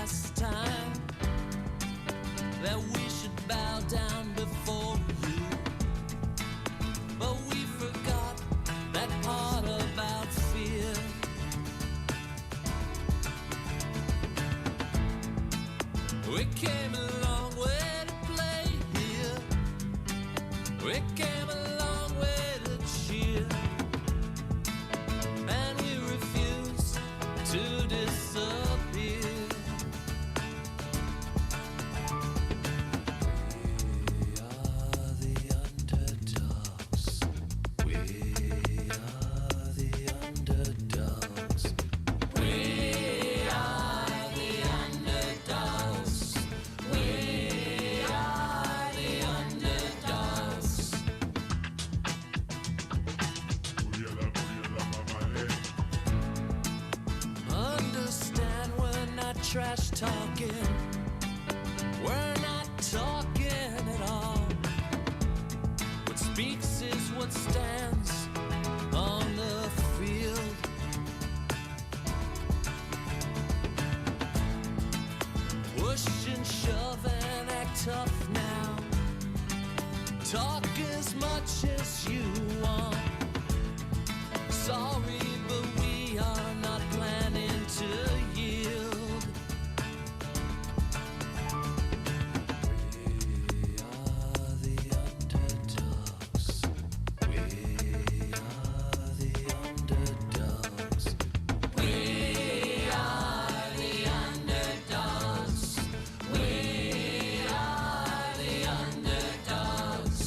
last time that we should bow down before you, but we forgot that part about fear. We came a long way to play here. We came a long way to cheer, and we refuse to disappear. We are the underdogs. We are the underdogs. We are the underdogs. We are the underdogs. Understand we're not trash talking. We're not talking at all. What speaks is what stands on the field. Push and shove and act tough now. Talk as much as you want. Sorry, but we are not planning to yield. We are the underdogs. We are the underdogs. We are the underdogs. We are the underdogs.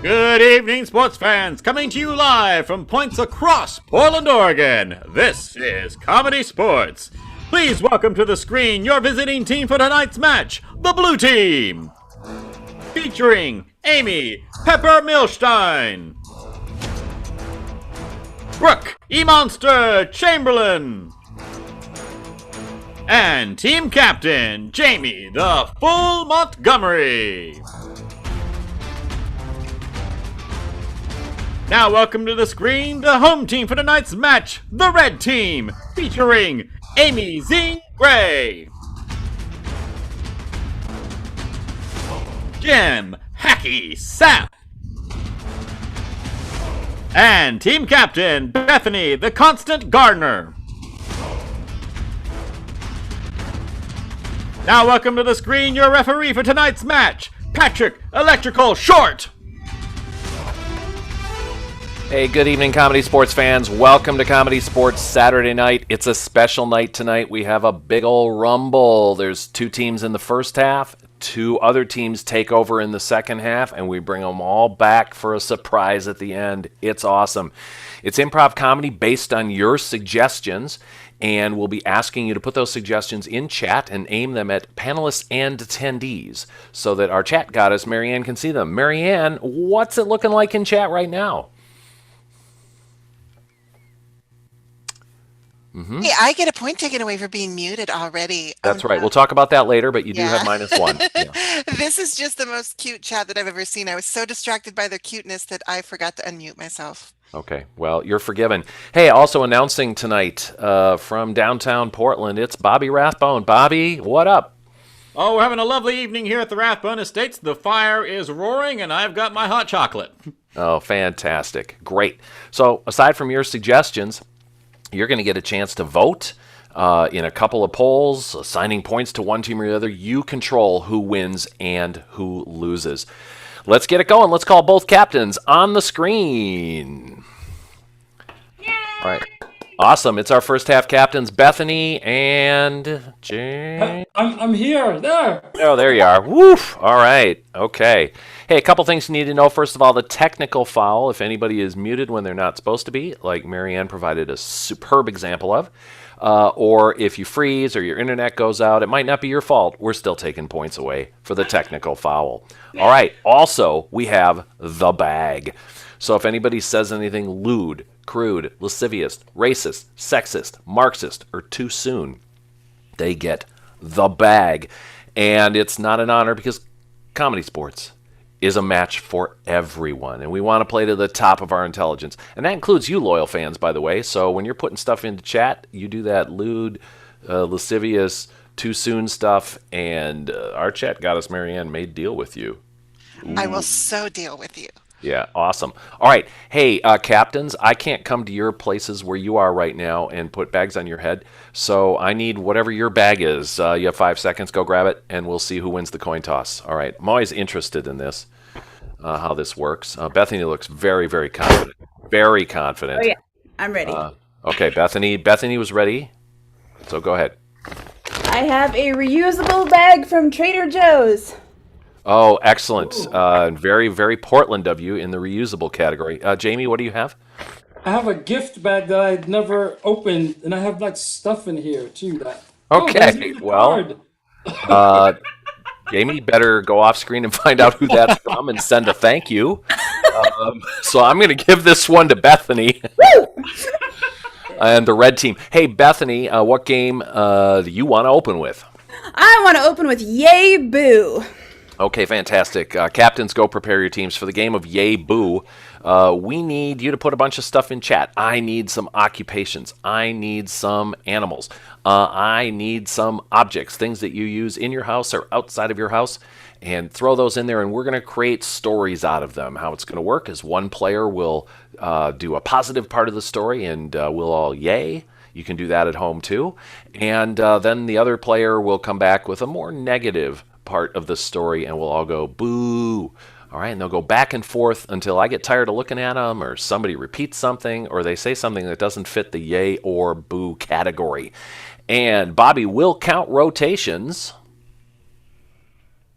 Good evening, sports fans. Coming to you live from points across Portland, Oregon. This is Comedy Sports. Please welcome to the screen your visiting team for tonight's match, the Blue Team. Featuring Amy Pepper Milstein, Brooke E. Monster Chamberlain, and team captain Jamie the Fool Montgomery. Now welcome to the screen the home team for tonight's match, the Red Team, featuring Amy Z. Gray, Jim Hacky Sapp, and team captain Bethany the Constant Gardner. Now welcome to the screen your referee for tonight's match, Patrick Electrical Short. Hey, good evening, Comedy Sports fans. Welcome to Comedy Sports Saturday night. It's a special night tonight. We have a big ol' rumble. There's two teams in the first half. Two other teams take over in the second half, and we bring them all back for a surprise at the end. It's awesome. It's improv comedy based on your suggestions, and we'll be asking you to put those suggestions in chat and aim them at panelists and attendees so that our chat goddess, Marianne, can see them. Marianne, what's it looking like in chat right now? Mm-hmm. Hey, I get a point taken away for being muted already. That's right. We'll talk about that later, but you do have -1. Yeah. This is just the most cute chat that I've ever seen. I was so distracted by their cuteness that I forgot to unmute myself. Okay, well, you're forgiven. Hey, also announcing tonight from downtown Portland, it's Bobby Rathbone. Bobby, what up? Oh, we're having a lovely evening here at the Rathbone Estates. The fire is roaring, and I've got my hot chocolate. Oh, fantastic. Great. So, aside from your suggestions, you're going to get a chance to vote in a couple of polls, assigning points to one team or the other. You control who wins and who loses. Let's get it going. Let's call both captains on the screen. Yay! All right. Awesome. It's our first half captains, Bethany and Jane. I'm here. There. Oh, there you are. Woof. All right. Okay. Hey, a couple things you need to know. First of all, the technical foul, if anybody is muted when they're not supposed to be, like Marianne provided a superb example of, or if you freeze or your internet goes out, it might not be your fault. We're still taking points away for the technical foul. All right. Also, we have the bag. So if anybody says anything lewd, crude, lascivious, racist, sexist, Marxist, or too soon, they get the bag. And it's not an honor because Comedy Sports is a match for everyone, and we want to play to the top of our intelligence. And that includes you loyal fans, by the way. So when you're putting stuff into chat, you do that lewd, lascivious, too soon stuff, and our chat goddess Marianne may deal with you. Ooh. I will so deal with you. Yeah, awesome. All right. Hey, captains, I can't come to your places where you are right now and put bags on your head, so I need whatever your bag is. You have 5 seconds. Go grab it, and we'll see who wins the coin toss. All right. I'm always interested in this, how this works. Bethany looks very, very confident. Very confident. Oh, yeah. I'm ready. Okay, Bethany. Bethany was ready, so go ahead. I have a reusable bag from Trader Joe's. Oh, excellent. Very, very Portland of you in the reusable category. Jamie, what do you have? I have a gift bag that I'd never opened, and I have like stuff in here too. Okay, well, Jamie, better go off screen and find out who that's from and send a thank you. So I'm going to give this one to Bethany and the red team. Hey, Bethany, what game do you want to open with? I want to open with Yay Boo. Okay, fantastic. Captains, go prepare your teams for the game of Yay Boo. We need you to put a bunch of stuff in chat. I need some occupations. I need some animals. I need some objects, things that you use in your house or outside of your house, and throw those in there, and we're going to create stories out of them. How it's going to work is one player will do a positive part of the story, and we'll all yay. You can do that at home, too. And then the other player will come back with a more negative part of the story, and we'll all go boo. All right, and they'll go back and forth until I get tired of looking at them, or somebody repeats something, or they say something that doesn't fit the yay or boo category. And Bobby will count rotations.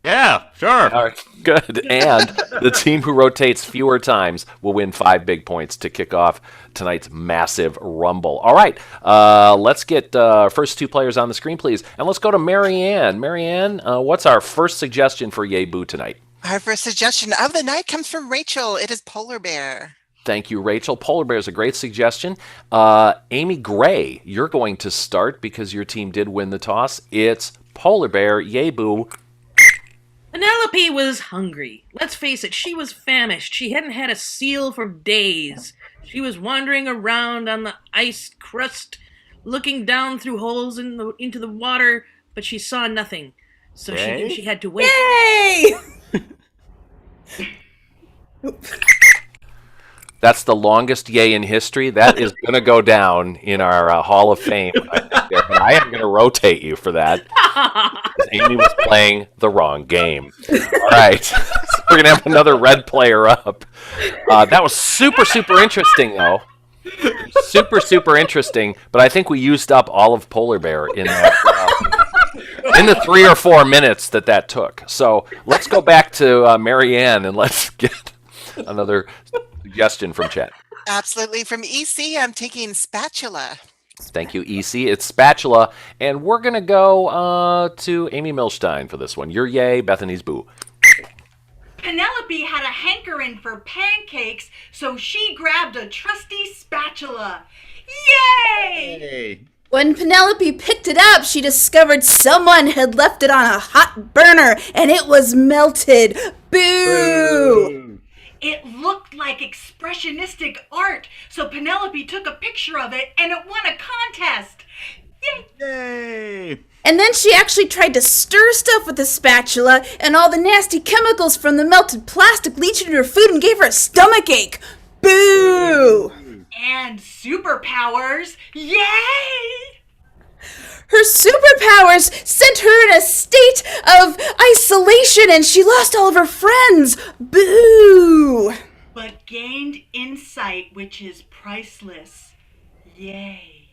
Yeah, sure. All right, good. And the team who rotates fewer times will win 5 big points to kick off tonight's massive rumble. All right, let's get first 2 players on the screen, please. And let's go to Marianne. Marianne, what's our first suggestion for Yay Boo tonight? Our first suggestion of the night comes from Rachel. It is polar bear. Thank you, Rachel. Polar bear is a great suggestion. Amy Gray, you're going to start because your team did win the toss. It's polar bear. Yay Boo. Penelope was hungry. Let's face it, she was famished. She hadn't had a seal for days. She was wandering around on the ice crust, looking down through holes into the water, but she saw nothing. So she knew she had to wait. Yay! That's the longest yay in history. That is going to go down in our Hall of Fame. I am going to rotate you for that. Amy was playing the wrong game. All right. So we're going to have another red player up. That was super, super interesting, though. Super interesting. But I think we used up all of Polar Bear in that. In the 3 or 4 minutes that took. So let's go back to Marianne and let's get another suggestion from chat. Absolutely. From EC, I'm taking spatula. Thank you, EC. It's spatula. And we're going to go to Amy Milstein for this one. Your yay, Bethany's boo. Penelope had a hankering for pancakes, so she grabbed a trusty spatula. Yay! Hey. When Penelope picked it up, she discovered someone had left it on a hot burner, and it was melted. Boo! It looked like expressionistic art, so Penelope took a picture of it and it won a contest. Yay! Yay! And then she actually tried to stir stuff with the spatula, and all the nasty chemicals from the melted plastic leached into her food and gave her a stomachache. Boo! And superpowers. Yay! Her superpowers sent her in a state of isolation, and she lost all of her friends. Boo! But gained insight, which is priceless. Yay!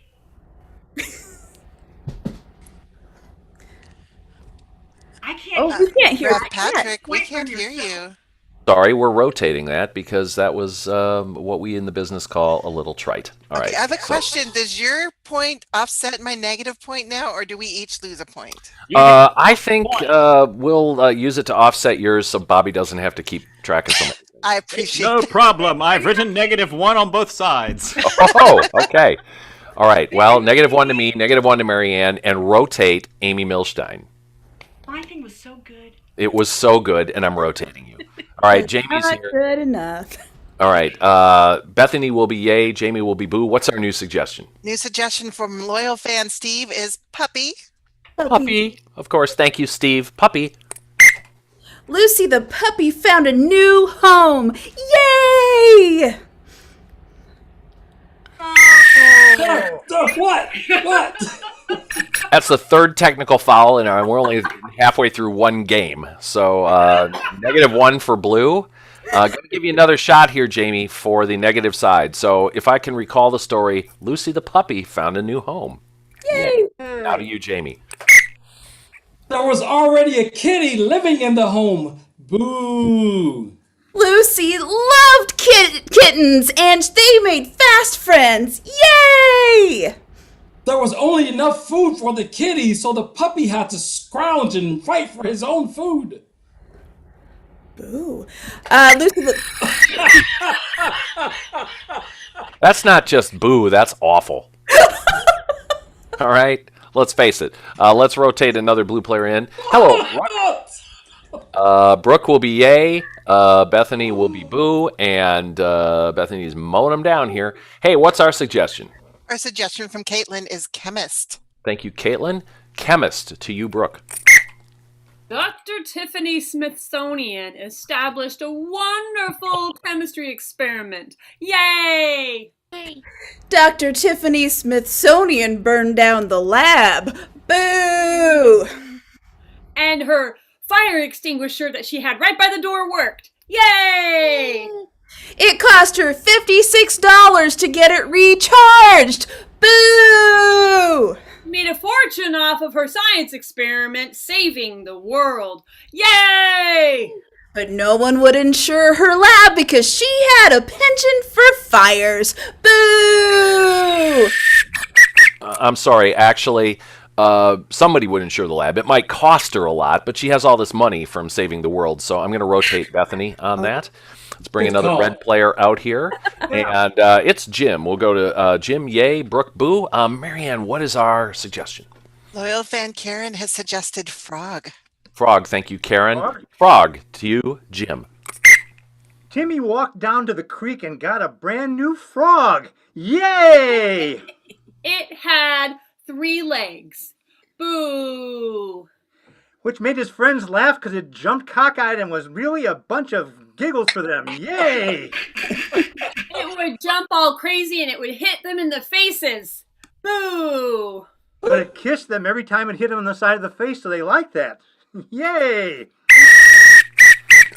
I can't. Oh, we can't hear Rob that. Patrick, we Wait can't for hear yourself. you. Sorry, we're rotating that because that was what we in the business call a little trite. All right. Okay, I have a so- question. Does your point offset my negative point now, or do we each lose a point? I think we'll use it to offset yours so Bobby doesn't have to keep track of something. I appreciate No that. problem. I've written -1 on both sides. Oh, okay. All right. Well, -1 to me, -1 to Marianne, and rotate Amy Milstein. My thing was so good. It was so good, and I'm rotating you. All right, Jamie's Not here. good enough. All right. Bethany will be yay. Jamie will be boo. What's our new suggestion? New suggestion from loyal fan Steve is puppy. Puppy. Of course. Thank you, Steve. Puppy. Lucy the puppy found a new home. Yay! What? What? That's the 3rd technical foul, and we're only halfway through one game. So -1 for blue. Going to give you another shot here, Jamie, for the negative side. So if I can recall the story, Lucy the puppy found a new home. Yay! Now to you, Jamie. There was already a kitty living in the home. Boo! Lucy loved kittens, and they made fast friends. Yay! There was only enough food for the kitty, so the puppy had to scrounge and fight for his own food. Boo. Lucy the... That's not just boo, that's awful. All right, let's face it. Let's rotate another blue player in. Hello, Brooke will be yay, Bethany will be boo, and Bethany's mowing them down here. Hey, what's our suggestion? Our suggestion from Caitlin is chemist. Thank you, Caitlin. Chemist to you, Brooke. Dr. Tiffany Smithsonian established a wonderful chemistry experiment. Yay! Dr. Tiffany Smithsonian burned down the lab. Boo! And her fire extinguisher that she had right by the door worked. Yay! It cost her $56 to get it recharged. Boo! made a fortune off of her science experiment saving the world. Yay! But no one would insure her lab because she had a penchant for fires. Boo! I'm sorry, actually, somebody would insure the lab. It might cost her a lot, but she has all this money from saving the world, so I'm going to rotate Bethany on that. Let's bring another red player out here, and it's Jim. We'll go to Jim, yay, Brooke, boo. Marianne, what is our suggestion? Loyal fan Karen has suggested frog. Frog, thank you, Karen. Frog to you, Jim. Timmy walked down to the creek and got a brand new frog. Yay! It had 3 legs. Boo! Which made his friends laugh because it jumped cockeyed and was really a bunch of giggles for them. Yay! It would jump all crazy and it would hit them in the faces. Boo! But it kissed them every time it hit them on the side of the face, so they liked that. Yay!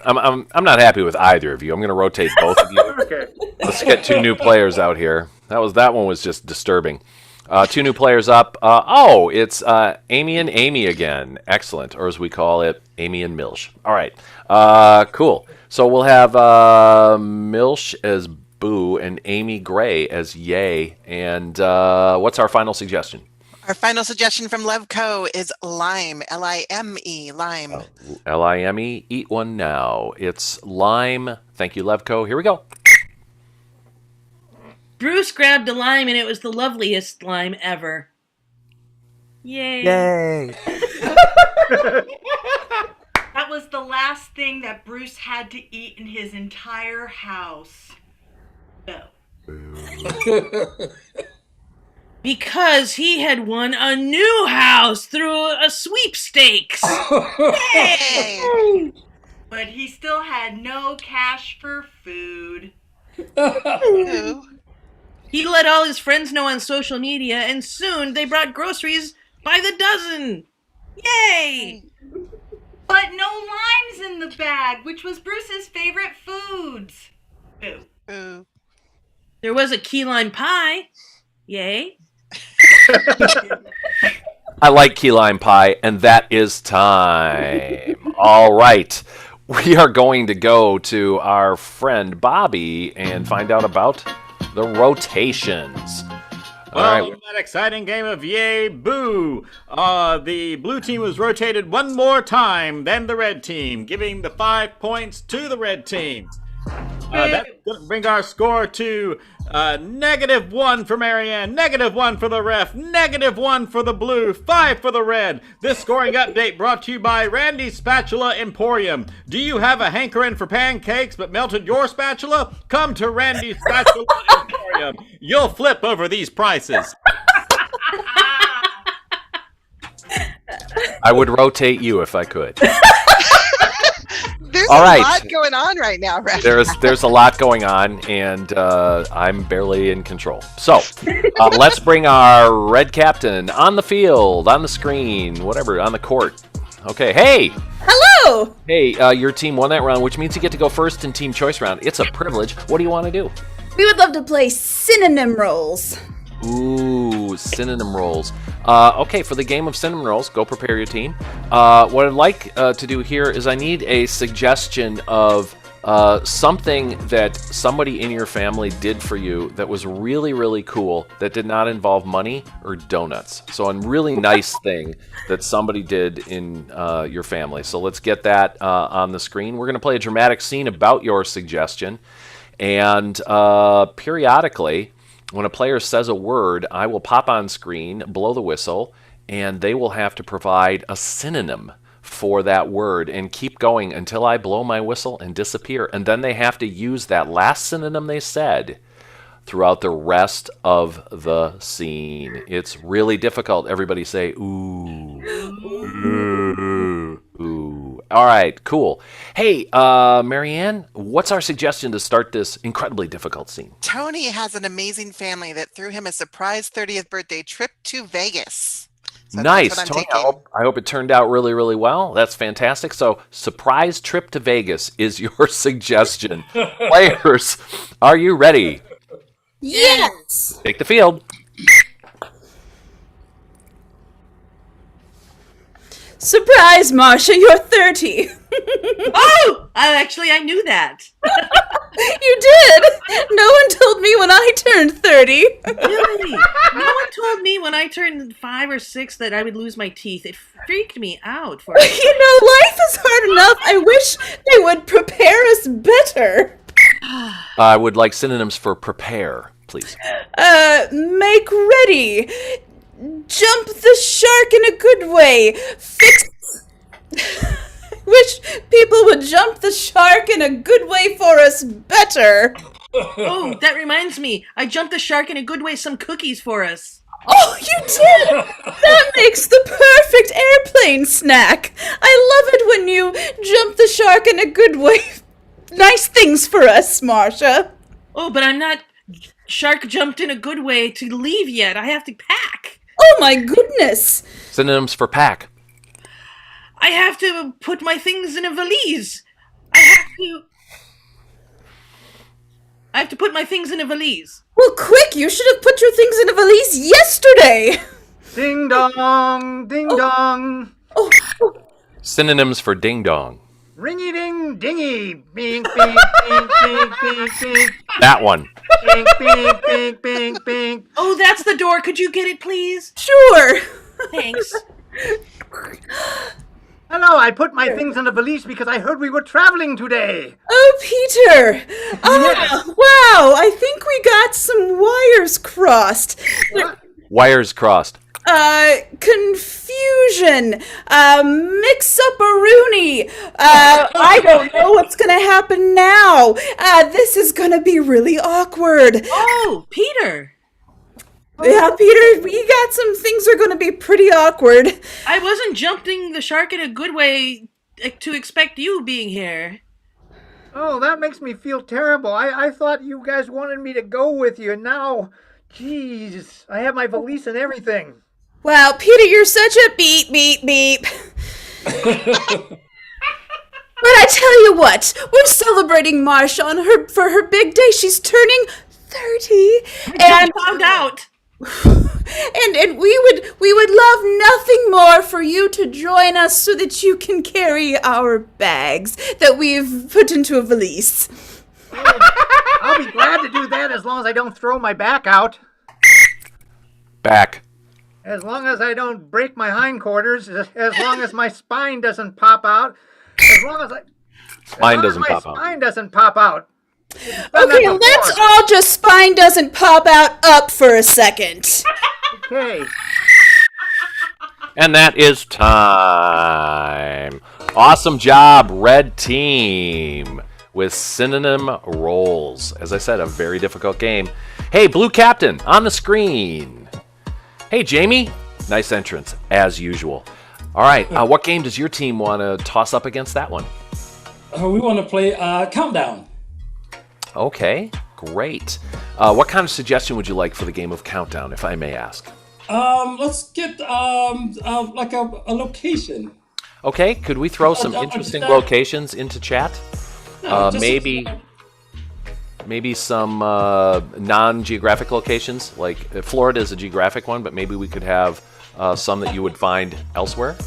I'm not happy with either of you. I'm going to rotate both of you. Okay. Let's get 2 new players out here. That one was just disturbing. 2 new players up. It's Amy and Amy again. Excellent, or as we call it, Amy and Milsh. All right, cool. So we'll have Milsh as boo and Amy Gray as yay. And what's our final suggestion? Our final suggestion from Levco is lime, L-I-M-E, lime. L-I-M-E, eat one now. It's lime. Thank you, Levco. Here we go. Bruce grabbed a lime, and it was the loveliest lime ever. Yay. Yay. That was the last thing that Bruce had to eat in his entire house. No. Because he had won a new house through a sweepstakes. Yay! But he still had no cash for food. Ooh. He let all his friends know on social media, and soon they brought groceries by the dozen. Yay! But no limes in the bag, which was Bruce's favorite foods. Ooh. Ooh. There was a key lime pie. Yay. I like key lime pie, and that is time. All right. We are going to go to our friend Bobby and find out about the rotations. All Well, right. in that exciting game of Yay Boo, the blue team was rotated one more time than the red team, giving the 5 points to the red team. That's going to bring our score to -1 for Marianne, -1 for the ref, -1 for the blue, 5 for the red. This scoring update brought to you by Randy's Spatula Emporium. Do you have a hankering for pancakes but melted your spatula? Come to Randy's Spatula Emporium. You'll flip over these prices. I would rotate you if I could. There's All a right. lot going on right now, Ref. There's a lot going on, and I'm barely in control. So let's bring our red captain on the field, on the screen, whatever, on the court. Okay, hey! Hello! Hey, your team won that round, which means you get to go first in Team Choice round. It's a privilege. What do you want to do? We would love to play synonym roles. Ooh, synonym roles. Okay, for the game of synonym roles, go prepare your team. What I'd like to do here is I need a suggestion of something that somebody in your family did for you that was really, really cool, that did not involve money or donuts. So a really nice thing that somebody did in your family. So let's get that on the screen. We're going to play a dramatic scene about your suggestion. And periodically, when a player says a word, I will pop on screen, blow the whistle, and they will have to provide a synonym for that word and keep going until I blow my whistle and disappear. And then they have to use that last synonym they said throughout the rest of the scene. It's really difficult. Everybody say, ooh. Ooh. Ooh. All right, cool. Hey, Marianne, what's our suggestion to start this incredibly difficult scene? Tony has an amazing family that threw him a surprise 30th birthday trip to Vegas. So Nice, that's what I'm Tony. taking. I hope it turned out really, really well. That's fantastic. So, surprise trip to Vegas is your suggestion. Players, are you ready? Yes! Take the field. Surprise, Marcia, you're 30. Oh! I knew that. You did! No one told me when I turned 30. Really? No one told me when I turned 5 or 6 that I would lose my teeth. It freaked me out. You know, life is hard enough. I wish they would prepare us better. I would like synonyms for prepare, please. Make ready. Jump the shark in a good way. Fix... Wish people would jump the shark in a good way for us better. Oh, that reminds me. I jumped the shark in a good way some cookies for us. Oh, you did! That makes the perfect airplane snack. I love it when you jump the shark in a good way. Nice things for us, Marcia. Oh, but I'm not shark jumped in a good way to leave yet. I have to pack. Oh, my goodness. Synonyms for pack. I have to put my things in a valise. I have to put my things in a valise. Well, quick, you should have put your things in a valise yesterday. Ding dong, ding dong. Oh. Synonyms for ding dong. Ringy ding dingy. Bing, bing, bing, bing, bing, bing. That one. Bing, bing, bing, bing, bing. Oh, that's the door. Could you get it, please? Sure. Thanks. Hello, I put my things in a valise because I heard we were traveling today. Oh, Peter. Wow, I think we got some wires crossed. Wires crossed. Confusion. Mix-up-a-rooney. I don't know what's gonna happen now. This is gonna be really awkward. Oh, Peter. Yeah, Peter, we got some things are gonna be pretty awkward. I wasn't jumping the shark in a good way to expect you being here. Oh, that makes me feel terrible. I thought you guys wanted me to go with you, and now, jeez, I have my valise and everything. Wow, Peter, you're such a beep, beep, beep. But I tell you what, we're celebrating Marsha for her big day. She's turning 30. I found out. And we would love nothing more for you to join us so that you can carry our bags that we've put into a valise. I'll be glad to do that as long as I don't throw my back out. Back. As long as I don't break my hindquarters, as long as my spine doesn't pop out, as long as my spine doesn't pop out. Okay, let's all just spine doesn't pop out up for a second. Okay. And that is time. Awesome job, red team, with synonym rolls. As I said, a very difficult game. Hey, blue captain, on the screen. Hey, Jamie. Nice entrance, as usual. All right, what game does your team want to toss up against that one? We want to play Countdown. Okay, great. What kind of suggestion would you like for the game of Countdown, if I may ask? Let's get like a location. Okay, could we throw some interesting locations into chat? Maybe some non-geographic locations, like Florida is a geographic one, but maybe we could have some that you would find elsewhere.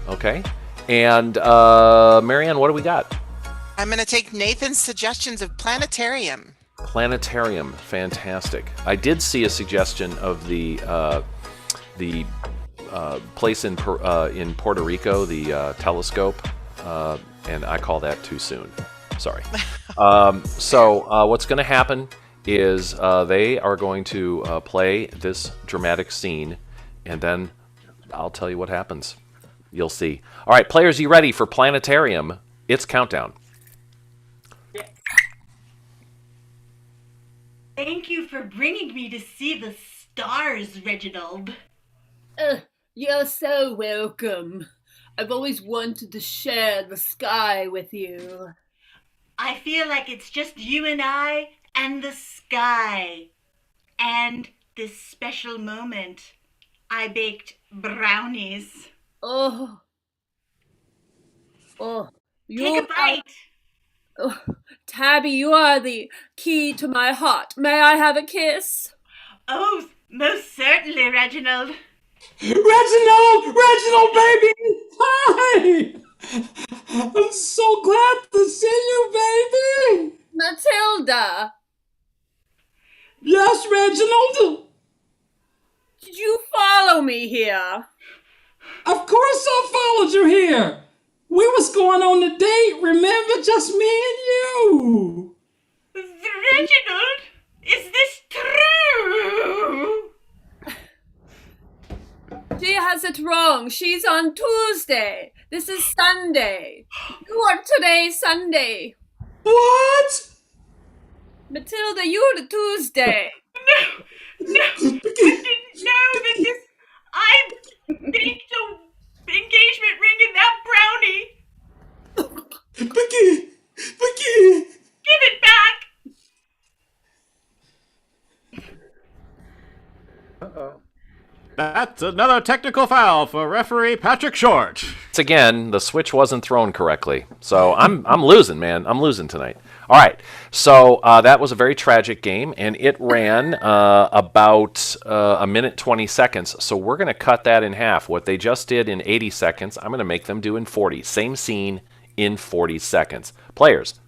Okay, and Marianne, what do we got? I'm going to take Nathan's suggestions of planetarium. Planetarium, fantastic. I did see a suggestion of the place in Puerto Rico, the telescope, and I call that too soon. Sorry. So what's going to happen is they are going to play this dramatic scene, and then I'll tell you what happens. You'll see. All right, players, you ready for Planetarium? It's Countdown. Thank you for bringing me to see the stars, Reginald. You're so welcome. I've always wanted to share the sky with you. I feel like it's just you and I and the sky. And this special moment, I baked brownies. Oh. Take a bite. Oh, Tabby, you are the key to my heart. May I have a kiss? Oh, most certainly, Reginald. Reginald, baby! Hi! I'm so glad to see you, baby! Matilda, Yes, Reginald? did you follow me here? Of course I followed you here! We was going on a date, remember? Just me and you! Reginald, is this true? She has it wrong. She's on Tuesday. This is Sunday. You are today Sunday. What? Matilda, you're the Tuesday. No, I didn't know that this. I baked a engagement ring in that brownie. Vicky! Give it back. Uh-oh. That's another technical foul for referee Patrick Short. Once again, the switch wasn't thrown correctly. So I'm losing, man. I'm losing tonight. All right. So that was a very tragic game, and it ran about a minute 20 seconds. So we're going to cut that in half. What they just did in 80 seconds, I'm going to make them do in 40. Same scene in 40 seconds. Players.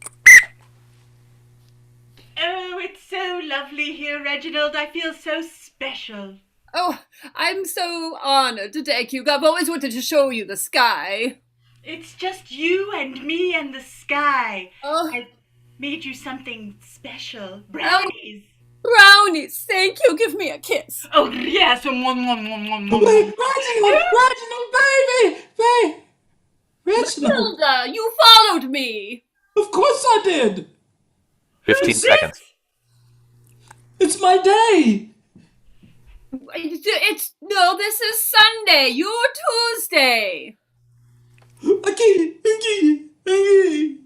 Oh, it's so lovely here, Reginald. I feel so special. Oh, I'm so honored to take you. I've always wanted to show you the sky. It's just you and me and the sky. Oh. I've made you something special. Brownies. Brownies, thank you. Give me a kiss. Oh, yes. Reginald, baby! Reginald! Matilda, you followed me. Of course I did! 15 seconds. It's my day! This is Sunday. You're Tuesday. I can't believe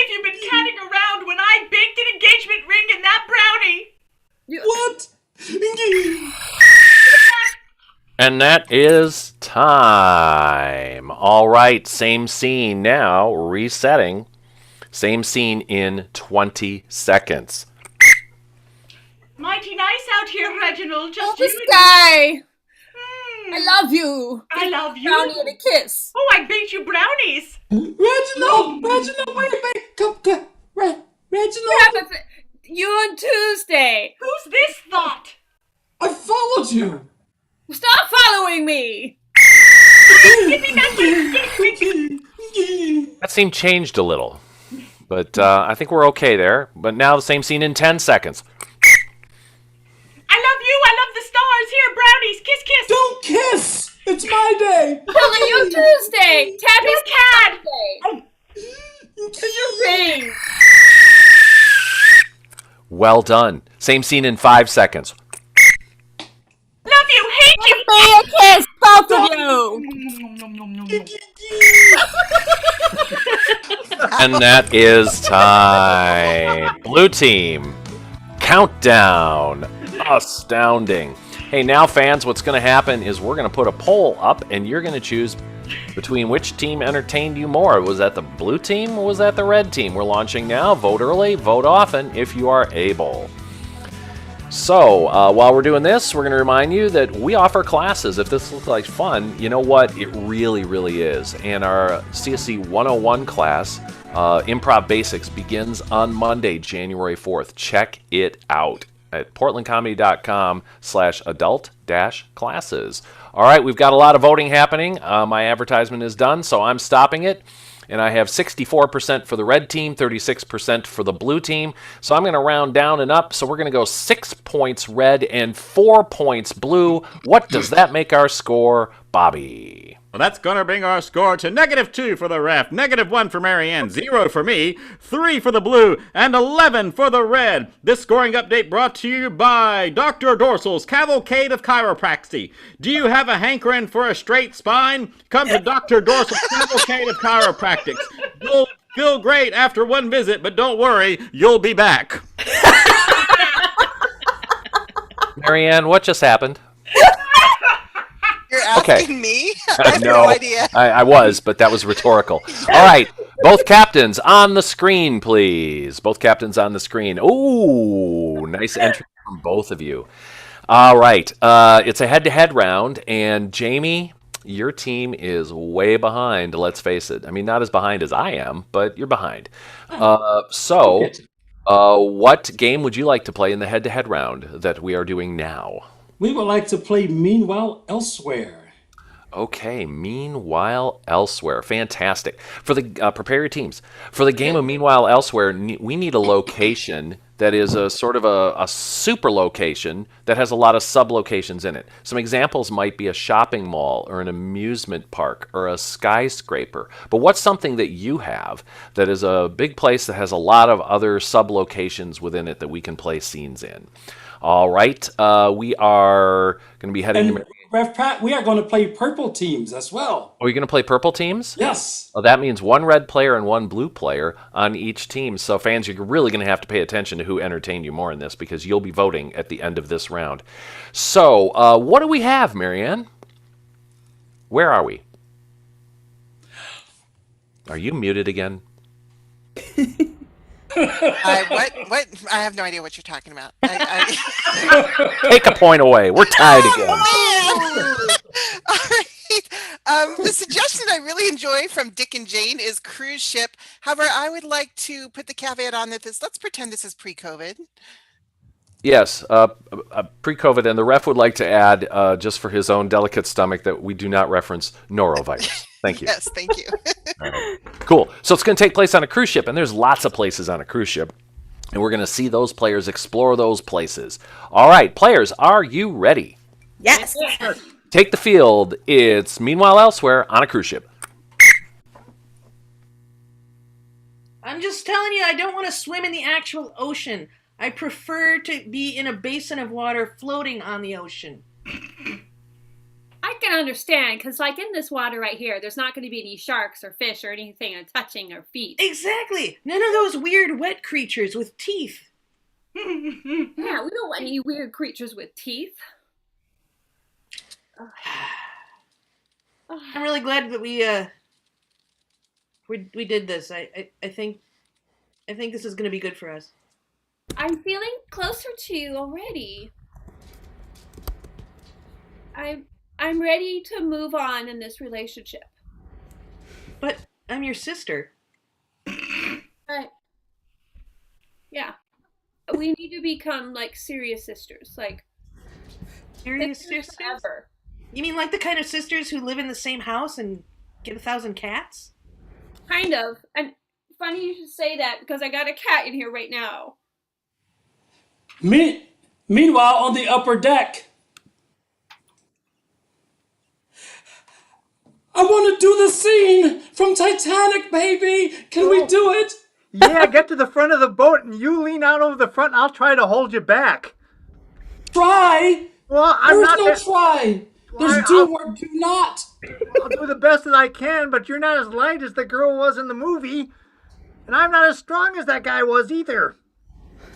you've been catting around when I baked an engagement ring in that brownie. What? And that is time. All right, same scene now, resetting. Same scene in 20 seconds. Mighty nice out here, Reginald. Just The you sky. I love you. I love you. Brownie and a kiss. Oh, I baked you brownies. Reginald, wait, come, Reginald. You on Tuesday. Who's this thought? I followed you. Stop following me. Give me back my stick. That scene changed a little, but I think we're okay there. But now the same scene in 10 seconds. I love you. I love the stars. Here, brownies. Kiss, kiss. Don't kiss. It's my day. Matilda, you Tuesday. Tabby's cat. You ring. Well done. Same scene in 5 seconds. Love you. Hate you. Give me a kiss, both of you. And that is time. Blue team. Countdown. Astounding. Hey, now fans, what's going to happen is we're going to put a poll up, and you're going to choose between which team entertained you more. Was that the blue team or was that the red team? We're launching now. Vote early, vote often if you are able. So, while we're doing this, we're going to remind you that we offer classes. If this looks like fun, you know what? It really, really is. And our CSC 101 class, Improv Basics, begins on Monday, January 4th. Check it out at portlandcomedy.com/adult-classes. All right, we've got a lot of voting happening. My advertisement is done, so I'm stopping it. And I have 64% for the red team, 36% for the blue team. So I'm going to round down and up. So we're going to go 6 points red and 4 points blue. What does that make our score, Bobby? Well, that's going to bring our score to -2 for the ref, -1 for Marianne, 0 for me, 3 for the blue, and 11 for the red. This scoring update brought to you by Dr. Dorsal's Cavalcade of Chiropractic. Do you have a hankering for a straight spine? Come to Dr. Dorsal's Cavalcade of Chiropractic. You'll feel great after one visit, but don't worry, you'll be back. Marianne, what just happened? You're asking me? I have no idea. I was, but that was rhetorical. All right, both captains on the screen, please. Both captains on the screen. Ooh, nice entry from both of you. All right. It's a head-to-head round, and Jamie, your team is way behind. Let's face it. I mean, not as behind as I am, but you're behind. What game would you like to play in the head-to-head round that we are doing now? We would like to play Meanwhile Elsewhere. Okay, Meanwhile Elsewhere. Fantastic. For the prepare your teams. For the game of Meanwhile Elsewhere, we need a location that is a sort of a super location that has a lot of sub-locations in it. Some examples might be a shopping mall or an amusement park or a skyscraper. But what's something that you have that is a big place that has a lot of other sub-locations within it that we can play scenes in? All right, we are going to be heading to... Ref Pat, we are going to play purple teams as well. Are you going to play purple teams? Yes. Well, that means one red player and one blue player on each team. So fans, you're really going to have to pay attention to who entertained you more in this because you'll be voting at the end of this round. So what do we have, Marianne? Where are we? Are you muted again? What? I have no idea what you're talking about. Take a point away. We're tied again. All right. The suggestion I really enjoy from Dick and Jane is cruise ship. However, I would like to put the caveat on that let's pretend this is pre-COVID. Yes, pre-COVID, and the ref would like to add, just for his own delicate stomach, that we do not reference norovirus. Thank you. Yes, thank you. All right. Cool. So it's going to take place on a cruise ship, and there's lots of places on a cruise ship, and we're going to see those players explore those places. All right, players, are you ready? Yes. Take the field. It's Meanwhile Elsewhere on a cruise ship. I'm just telling you, I don't want to swim in the actual ocean. I prefer to be in a basin of water floating on the ocean. I can understand, because like in this water right here, there's not going to be any sharks or fish or anything touching our feet. Exactly. None of those weird wet creatures with teeth. Yeah, we don't want any weird creatures with teeth. I'm really glad that we did this. I think this is going to be good for us. I'm feeling closer to you already. I'm ready to move on in this relationship. But I'm your sister. Yeah. We need to become like serious sisters. Like serious sisters? Ever. You mean like the kind of sisters who live in the same house and get 1,000 cats? Kind of. And funny you should say that because I got a cat in here right now. Meanwhile, on the upper deck, I want to do the scene from Titanic, baby. Can we do it? Yeah, get to the front of the boat and you lean out over the front and I'll try to hold you back. Try? Well, There's no try. There's do or do not. I'll do the best that I can, but you're not as light as the girl was in the movie. And I'm not as strong as that guy was either.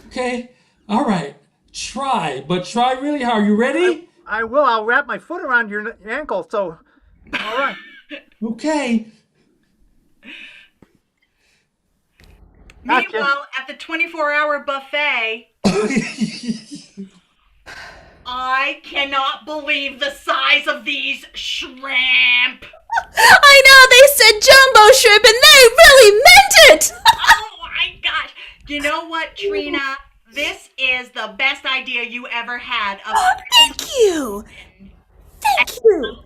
Okay, all right. Try, but try really hard. You ready? I will. I'll wrap my foot around your ankle, so... All right. Okay. Meanwhile, at the 24-hour buffet, I cannot believe the size of these shrimp. I know, they said jumbo shrimp and they really meant it! Oh my gosh. You know what, Trina? This is the best idea you ever had. Thank you. Thank you.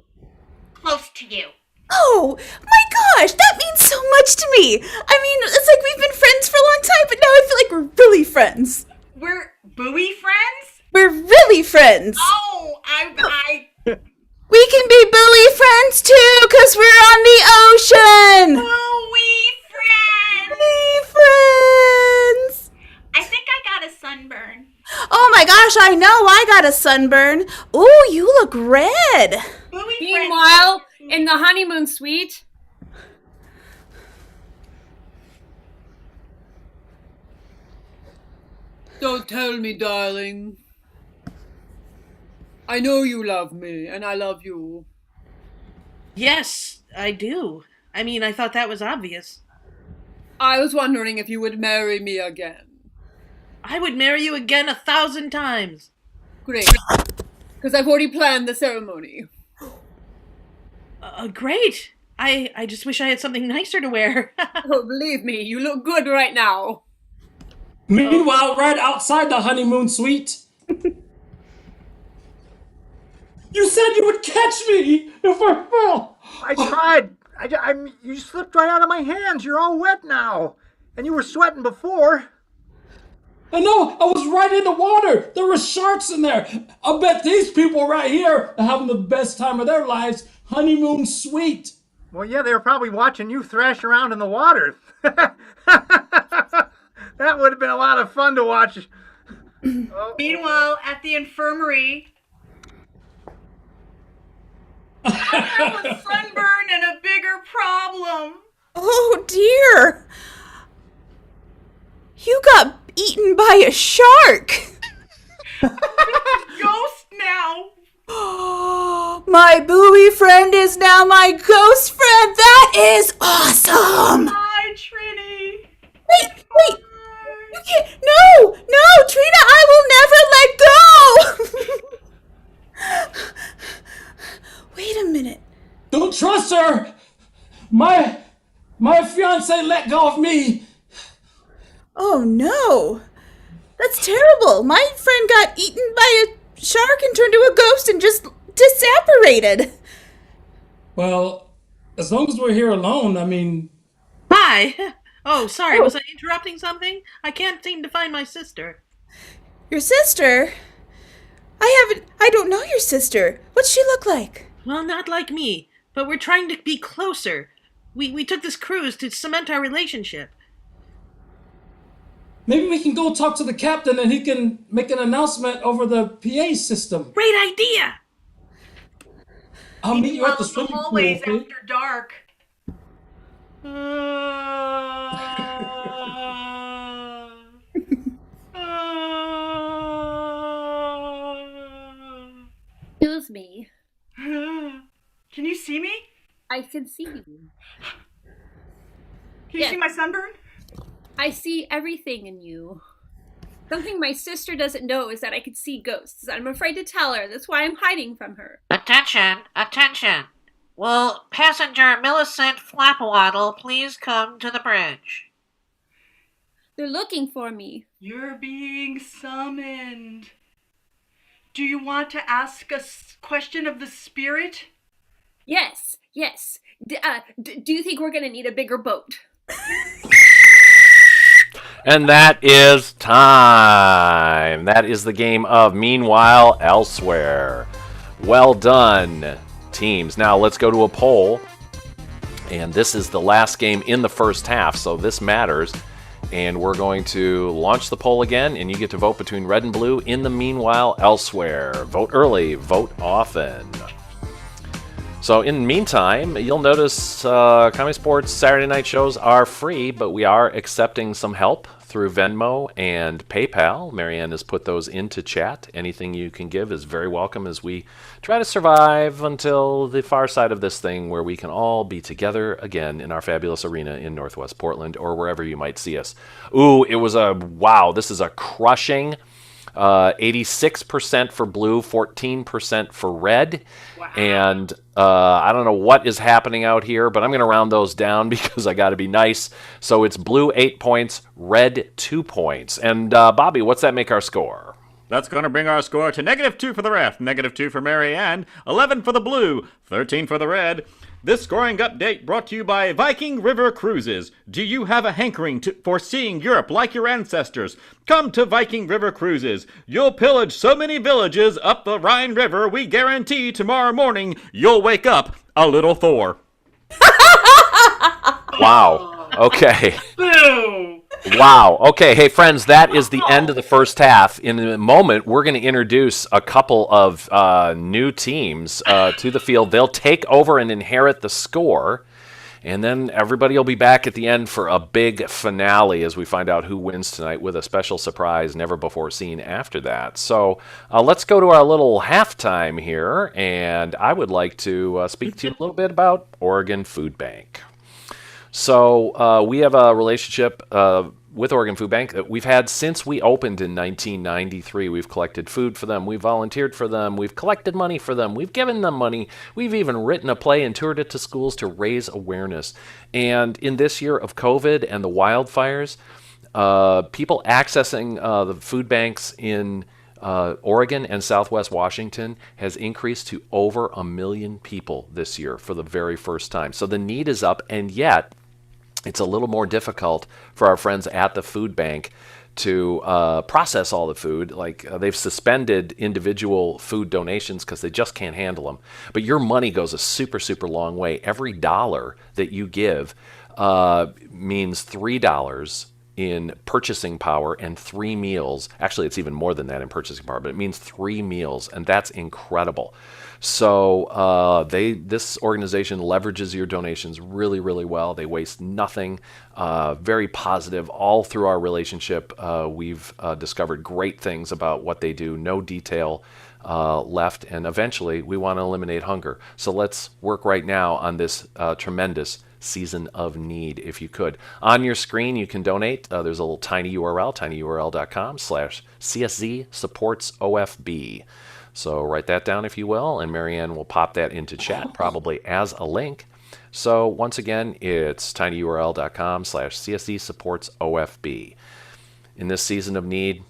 Close to you. Oh, my gosh, that means so much to me. I mean, it's like we've been friends for a long time, but now I feel like we're really friends. We're buoy friends? We're really friends. Oh, We can be buoy friends too, because we're on the ocean. Buoy friends. Buoy friends. I think I got a sunburn. Oh my gosh, I know I got a sunburn. Ooh, you look red. Buoy Meanwhile, in the honeymoon suite, don't tell me, darling. I know you love me, and I love you. Yes, I do. I mean, I thought that was obvious. I was wondering if you would marry me again. I would marry you again 1,000 times. Great. Because I've already planned the ceremony. Great. I just wish I had something nicer to wear. Oh, believe me, you look good right now. Meanwhile, right outside the honeymoon suite. You said you would catch me if I fell. I tried. You slipped right out of my hands. You're all wet now. And you were sweating before. I know, I was right in the water. There were sharks in there. I bet these people right here are having the best time of their lives. Honeymoon suite. Well, yeah, they were probably watching you thrash around in the water. That would have been a lot of fun to watch. Meanwhile, at the infirmary, I have a sunburn and a bigger problem. Oh dear! You got eaten by a shark! Ghost now. My buoy friend is now my ghost friend! That is awesome! Hi, Trini. Wait! You can't— No! Trina, I will never let go! Wait a minute. Don't trust her. My fiance let go of me. Oh no! That's terrible! My friend got eaten by a shark and turned into a ghost and just disapparated. Well, as long as we're here alone, I mean... Hi. Oh, sorry. Was I interrupting something? I can't seem to find my sister. Your sister? I don't know your sister. What's she look like? Well, not like me, but we're trying to be closer. We took this cruise to cement our relationship. Maybe we can go talk to the captain and he can make an announcement over the PA system. Great idea! I'll meet you at the swimming pool. Hallways Okay? after dark. Excuse me. Can you see me? I can see you. Can you see my sunburn? I see everything in you. Something my sister doesn't know is that I can see ghosts. I'm afraid to tell her. That's why I'm hiding from her. Attention, attention. Will passenger Millicent Flapwaddle please come to the bridge? They're looking for me. You're being summoned. Do you want to ask a question of the spirit? Yes. Do you think we're going to need a bigger boat? And that is time. That is the game of Meanwhile Elsewhere. Well done, teams. Now let's go to a poll. And this is the last game in the first half, so this matters. And we're going to launch the poll again, and you get to vote between red and blue in the Meanwhile Elsewhere. Vote early, vote often. So in the meantime, you'll notice ComedySportz Saturday night shows are free, but we are accepting some help through Venmo and PayPal. Marianne has put those into chat. Anything you can give is very welcome as we try to survive until the far side of this thing where we can all be together again in our fabulous arena in Northwest Portland or wherever you might see us. Ooh, it was this is a crushing 86% for blue, 14% for red. Wow. And I don't know what is happening out here, but I'm going to round those down because I got to be nice. So it's blue 8 points, red 2 points. And Bobby, what's that make our score? That's going to bring our score to -2 for the ref, -2 for Marianne, 11 for the blue, 13 for the red. This scoring update brought to you by Viking River Cruises. Do you have a hankering for seeing Europe like your ancestors? Come to Viking River Cruises. You'll pillage so many villages up the Rhine River, we guarantee tomorrow morning you'll wake up a little Thor. Wow. Okay. Boo! Wow. Okay. Hey, friends, that is the end of the first half. In a moment, we're going to introduce a couple of new teams to the field. They'll take over and inherit the score. And then everybody will be back at the end for a big finale as we find out who wins tonight with a special surprise never before seen after that. So let's go to our little halftime here. And I would like to speak to you a little bit about Oregon Food Bank. So we have a relationship with Oregon Food Bank, we've had since we opened in 1993. We've collected food for them. We've volunteered for them. We've collected money for them. We've given them money. We've even written a play and toured it to schools to raise awareness. And in this year of COVID and the wildfires, people accessing the food banks in Oregon and Southwest Washington has increased to over 1 million people this year for the very first time. So the need is up, and yet it's a little more difficult for our friends at the food bank to process all the food. Like they've suspended individual food donations because they just can't handle them. But your money goes a super, super long way. Every dollar that you give means $3 in purchasing power and 3 meals. Actually, it's even more than that in purchasing power, but it means 3 meals, and that's incredible. So this organization leverages your donations really, really well. They waste nothing. Very positive all through our relationship. We've discovered great things about what they do. No detail left, and eventually we want to eliminate hunger. So let's work right now on this tremendous season of need, if you could. On your screen, you can donate. There's a little tiny URL, tinyurl.com/CSZ supports OFB. So write that down if you will, and Marianne will pop that into chat, probably as a link. So once again, it's tinyurl.com/CSZ supports OFB. In this season of need,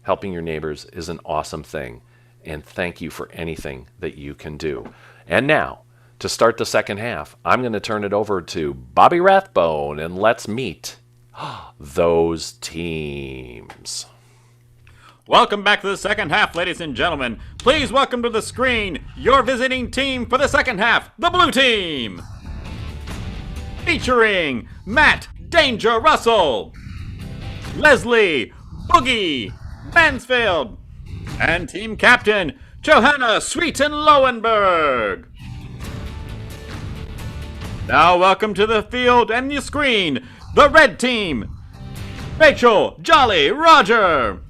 helping your neighbors is an awesome thing, and thank you for anything that you can do. And now, to start the second half, I'm going to turn it over to Bobby Rathbone, and let's meet those teams. Welcome back to the second half, ladies and gentlemen. Please welcome to the screen your visiting team for the second half, the Blue Team. Featuring Matt Danger Russell, Leslie Boogie Mansfield, and team captain Johanna Sweeten Lowenberg. Now welcome to the field and the screen, the red team, Rachel Jolly Roger,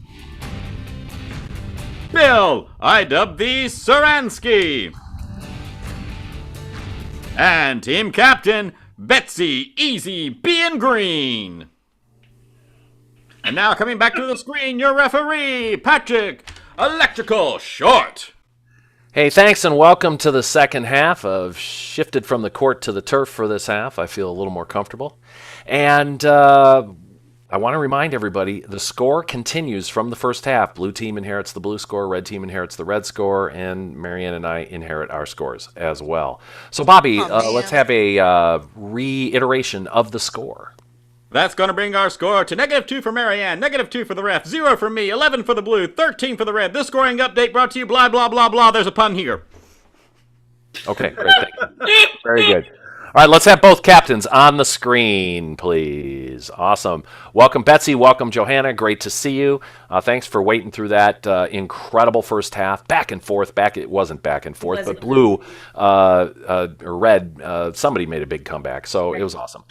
Bill, I dub thee Saransky, and team captain Betsy Easy Being Green. And now coming back to the screen, your referee, Patrick Electrical Short. Hey, thanks and welcome to the second half. I've shifted from the court to the turf for this half. I feel a little more comfortable. And I want to remind everybody, the score continues from the first half. Blue team inherits the blue score, red team inherits the red score, and Marianne and I inherit our scores as well. So, Bobby, let's have a reiteration of the score. That's going to bring our score to -2 for Marianne, -2 for the ref, 0 for me, 11 for the blue, 13 for the red. This scoring update brought to you blah, blah, blah, blah. There's a pun here. Okay, great. Thank you. Very good. All right, let's have both captains on the screen, please. Awesome. Welcome, Betsy. Welcome, Johanna. Great to see you. Thanks for waiting through that incredible first half. Back and forth. It wasn't back and forth, but blue or red, somebody made a big comeback, so it was awesome.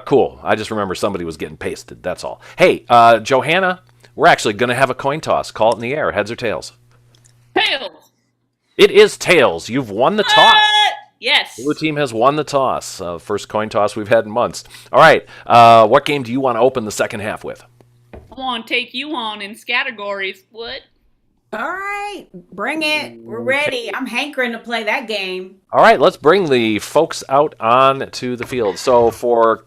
Cool. I just remember somebody was getting pasted. That's all. Hey, Johanna, we're actually going to have a coin toss. Call it in the air. Heads or tails? Tails. It is tails. You've won the toss. Yes. The blue team has won the toss. First coin toss we've had in months. All right. What game do you want to open the second half with? I want to take you on in categories. What? All right. Bring it. We're ready. I'm hankering to play that game. All right. Let's bring the folks out on to the field. So for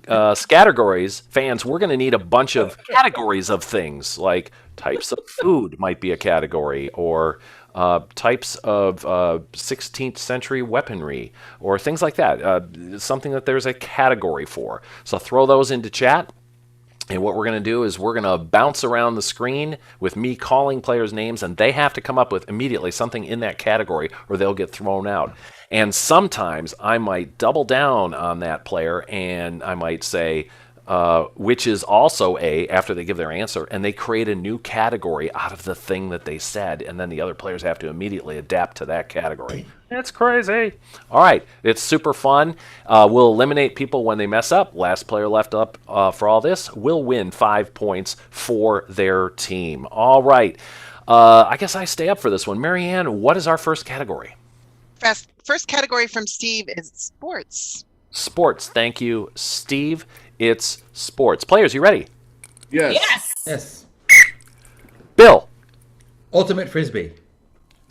categories, fans, we're going to need a bunch of categories of things, like types of food might be a category, or types of 16th century weaponry, or things like that. Something that there's a category for. So throw those into chat. And what we're going to do is we're going to bounce around the screen with me calling players' names, and they have to come up with immediately something in that category or they'll get thrown out. And sometimes I might double down on that player and I might say, which is also a, after they give their answer, and they create a new category out of the thing that they said, and then the other players have to immediately adapt to that category. That's crazy. All right, it's super fun. We'll eliminate people when they mess up. Last player left up for all this will win 5 points for their team. All right, I guess I stay up for this one. Marianne, what is our first category? First category from Steve is sports. Sports. Thank you, Steve. It's sports. Players, you ready? Yes. Yes. Bill. Ultimate Frisbee.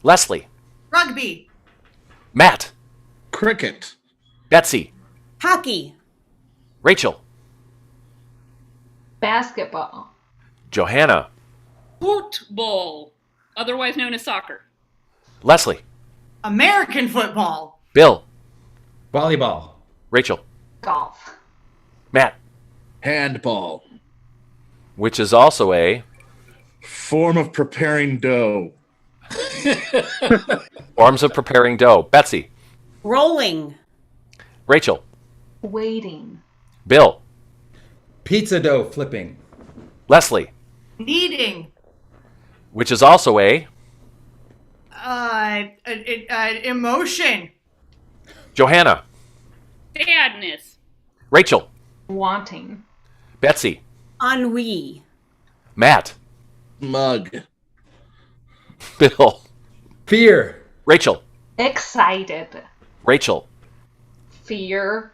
Leslie. Rugby. Matt. Cricket. Betsy. Hockey. Rachel. Basketball. Johanna. Football, otherwise known as soccer. Leslie. American football. Bill. Volleyball. Rachel. Golf. Matt. Handball. Which is also a form of preparing dough. Forms of preparing dough. Betsy. Rolling. Rachel. Waiting. Bill. Pizza dough flipping. Leslie. Kneading. Which is also a Emotion. Johanna. Sadness. Rachel. Wanting. Betsy. Ennui. Matt. Mug. Bill. Fear. Rachel. Excited. Rachel. Fear.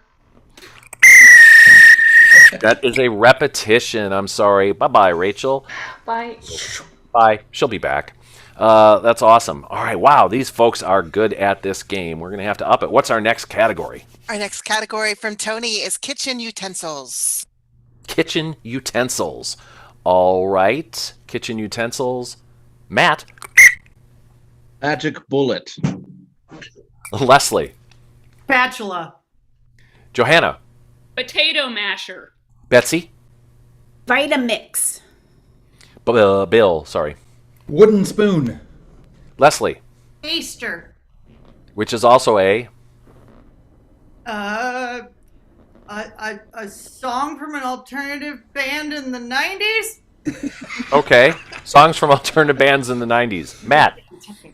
That is a repetition. I'm sorry. Bye-bye, Rachel. Bye. Bye. She'll be back. That's awesome. All right. Wow. These folks are good at this game. We're going to have to up it. What's our next category? Our next category from Tony is kitchen utensils. Kitchen utensils. All right. Kitchen utensils. Matt. Magic bullet. Leslie. Spatula. Johanna. Potato masher. Betsy. Vitamix. Bill. Sorry. Wooden spoon. Leslie. Taster. Which is also a song from an alternative band in the 90s? okay. Songs from alternative bands in the 90s. Matt.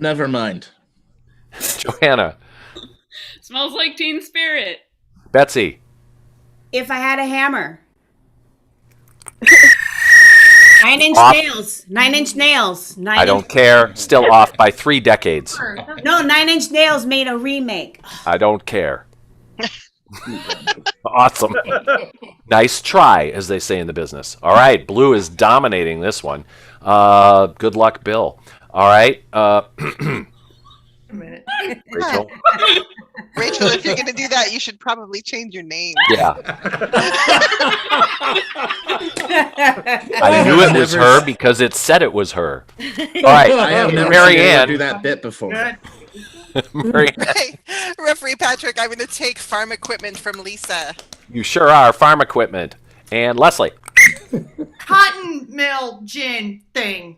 Never mind. Johanna. Smells like Teen Spirit. Betsy. If I had a hammer. 9-inch Off. nails. 9-inch nails. I don't care. Still off by 3 decades. No, 9-inch nails made a remake. I don't care. Awesome. Nice try, as they say in the business. All right. Blue is dominating this one. Good luck, Bill. All right. Rachel. Rachel, if you're going to do that, you should probably change your name. Yeah. I knew it was her because it said it was her. All right. I have never Mary seen Ann. anyone do that bit before. Mary Ann. Right. Referee Patrick, I'm going to take farm equipment from Lisa. You sure are. Farm equipment. And Leslie. Cotton mill gin thing.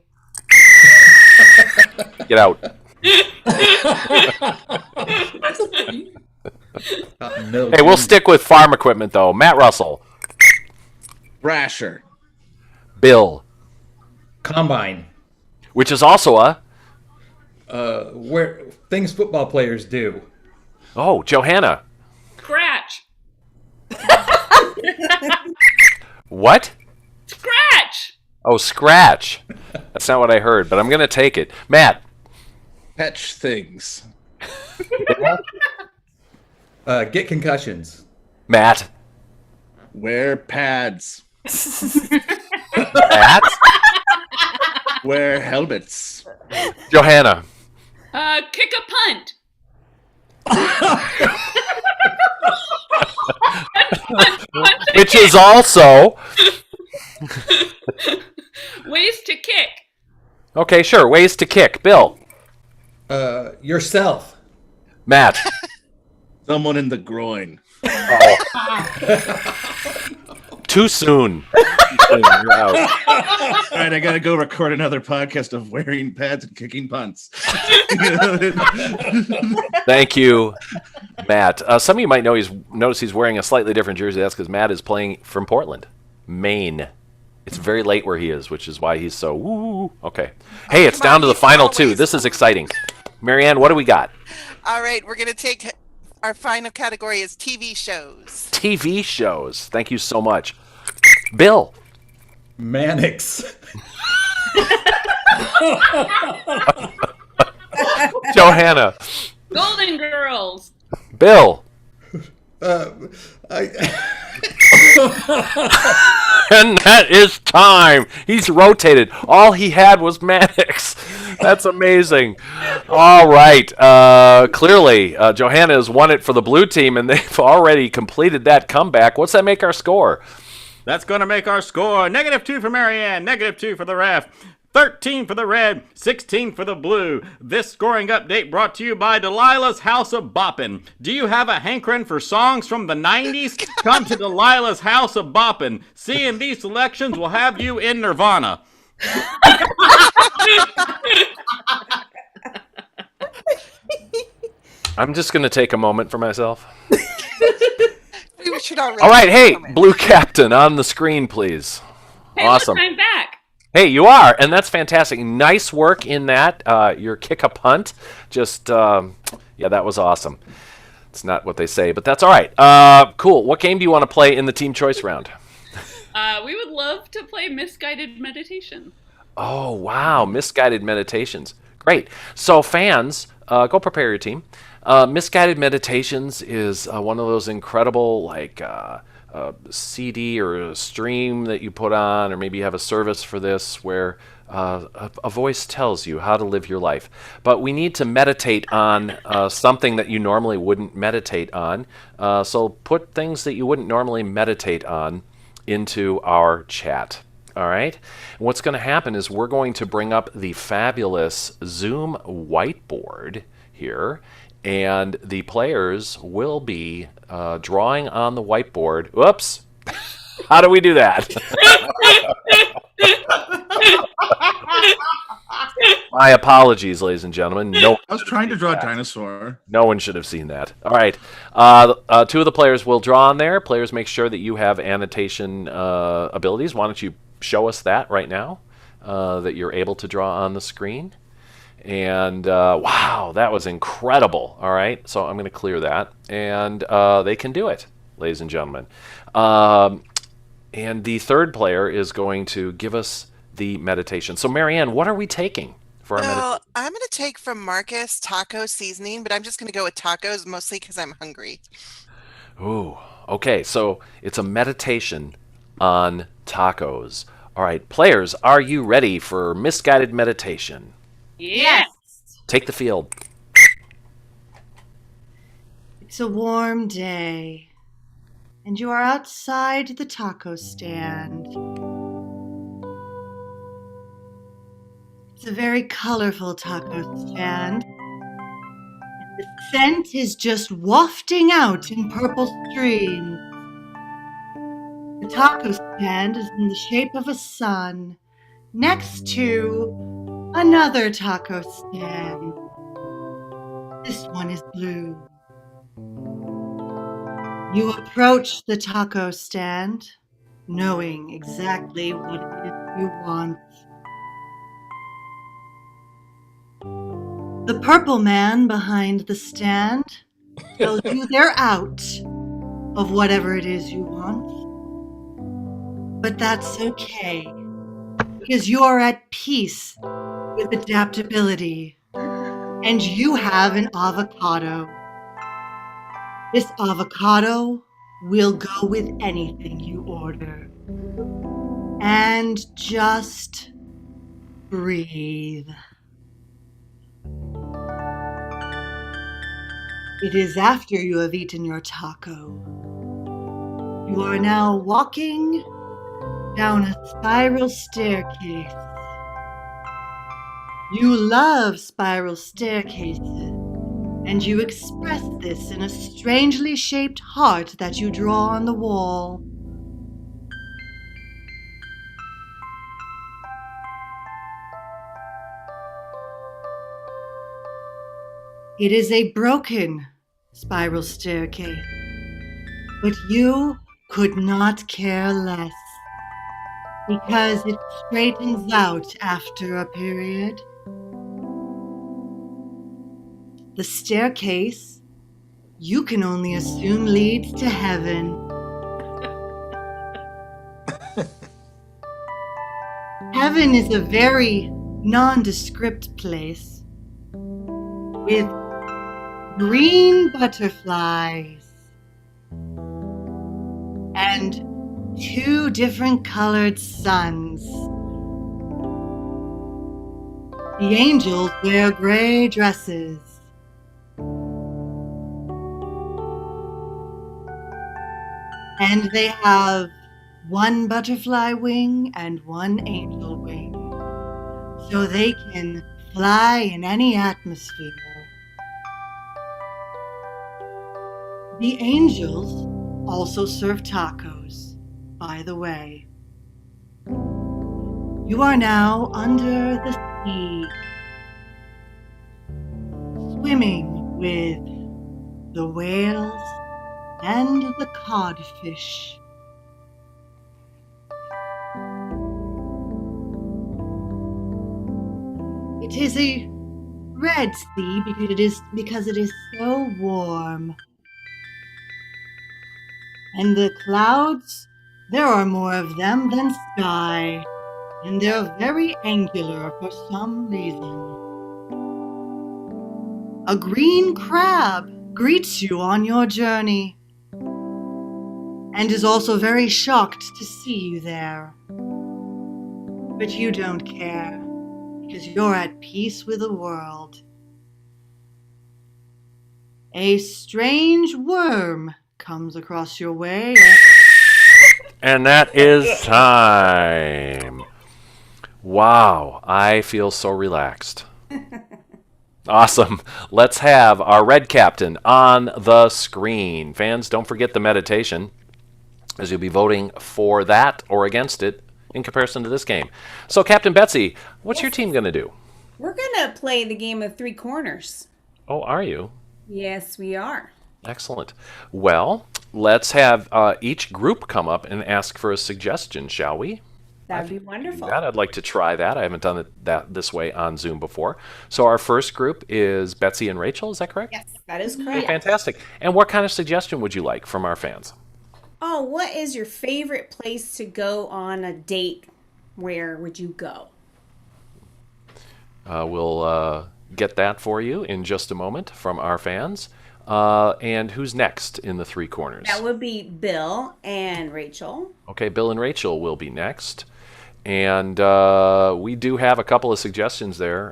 Get out. Hey, we'll stick with farm equipment, though. Matt Russell. Brasher. Bill. Combine. Which is also a where things football players do. Oh, Johanna. Scratch. What? Scratch. Oh, scratch. That's not what I heard, but I'm going to take it. Matt. Fetch things. Get concussions. Matt. Wear pads. Matt. Wear helmets. Johanna. Kick a punt. Which is also Ways to kick. okay. Sure, ways to kick. Bill. Yourself. Matt. Someone in the groin. Oh. Too soon. You're out. All right, I gotta go record another podcast of wearing pads and kicking punts. Thank you, Matt. Some of you might notice he's wearing a slightly different jersey. That's because Matt is playing from Portland, Maine. It's very late where he is, which is why he's so woo. Okay. Hey, it's down to the final two. This is exciting. Marianne, what do we got? All right, we're going to take our final category is TV shows. TV shows. Thank you so much. Bill. Mannix. Johanna. Golden Girls. Bill. And that is time. He's rotated. All he had was Mannix. That's amazing. All right. Clearly, Johanna has won it for the blue team, and they've already completed that comeback. What's that make our score? That's going to make our score -2 for Marianne, -2 for the ref, 13 for the red, 16 for the blue. This scoring update brought to you by Delilah's House of Boppin'. Do you have a hankering for songs from the 90s? Come to Delilah's House of Boppin'. Seeing these selections will have you in Nirvana. I'm just going to take a moment for myself. We should already. All right, hey, blue captain, on the screen, please. Hey, Awesome. look, I'm back. Hey, you are, and that's fantastic. Nice work in that. Your kick-a punt, just, yeah, that was awesome. It's not what they say, but that's all right. Cool. What game do you want to play in the team choice round? We would love to play Misguided Meditation. Oh, wow, misguided meditations. Great. So, fans, go prepare your team. Misguided Meditations is one of those incredible, like, CD or a stream that you put on, or maybe you have a service for this where a voice tells you how to live your life. But we need to meditate on something that you normally wouldn't meditate on. So put things that you wouldn't normally meditate on into our chat. All right? And what's going to happen is we're going to bring up the fabulous Zoom whiteboard here, and the players will be drawing on the whiteboard. Whoops! How do we do that? My apologies, ladies and gentlemen. No, I was trying to draw a dinosaur. No one should have seen that. All right. Two of the players will draw on there. Players, make sure that you have annotation abilities. Why don't you show us that right now, that you're able to draw on the screen. And wow, that was incredible. All right, so I'm going to clear that. And they can do it, ladies and gentlemen. And the third player is going to give us the meditation. So, Marianne, what are we taking for our meditation? Well, I'm going to take from Marcus taco seasoning, but I'm just going to go with tacos mostly because I'm hungry. Ooh, okay, so it's a meditation on tacos. All right, players, are you ready for misguided meditation? Yes. Take the field. It's a warm day, and you are outside the taco stand. It's a very colorful taco stand. The scent is just wafting out in purple streams. The taco stand is in the shape of a sun next to another taco stand. This one is blue. You approach the taco stand, knowing exactly what it is you want. The purple man behind the stand tells you they're out of whatever it is you want. But that's okay, because you are at peace with adaptability, and you have an avocado. This avocado will go with anything you order. And just breathe. It is after you have eaten your taco. You are now walking down a spiral staircase. You love spiral staircases, and you express this in a strangely shaped heart that you draw on the wall. It is a broken spiral staircase, but you could not care less, because it straightens out after a period. The staircase, you can only assume, leads to heaven. Heaven is a very nondescript place with green butterflies and 2 different colored suns. The angels wear gray dresses. And they have 1 butterfly wing and 1 angel wing. So they can fly in any atmosphere. The angels also serve tacos, by the way. You are now under the sea, swimming with the whales and the codfish. It is a red sea because it is so warm. And the clouds, there are more of them than sky, and they're very angular for some reason. A green crab greets you on your journey, and is also very shocked to see you there. But you don't care, because you're at peace with the world. A strange worm comes across your way. And that is time. Wow, I feel so relaxed. Awesome. Let's have our red captain on the screen. Fans, don't forget the meditation, as you'll be voting for that or against it in comparison to this game. So, Captain Betsy, what's your team going to do? We're going to play the game of 3 corners. Oh, are you? Yes, we are. Excellent. Well, let's have each group come up and ask for a suggestion, shall we? That'd be wonderful. I'd like to try that. I haven't done it this way on Zoom before. So our first group is Betsy and Rachel, is that correct? Yes, that is correct. Fantastic. And what kind of suggestion would you like from our fans? Oh, what is your favorite place to go on a date? Where would you go? We'll get that for you in just a moment from our fans. And who's next in the 3 corners? That would be Bill and Rachel. Okay, Bill and Rachel will be next. And we do have a couple of suggestions there.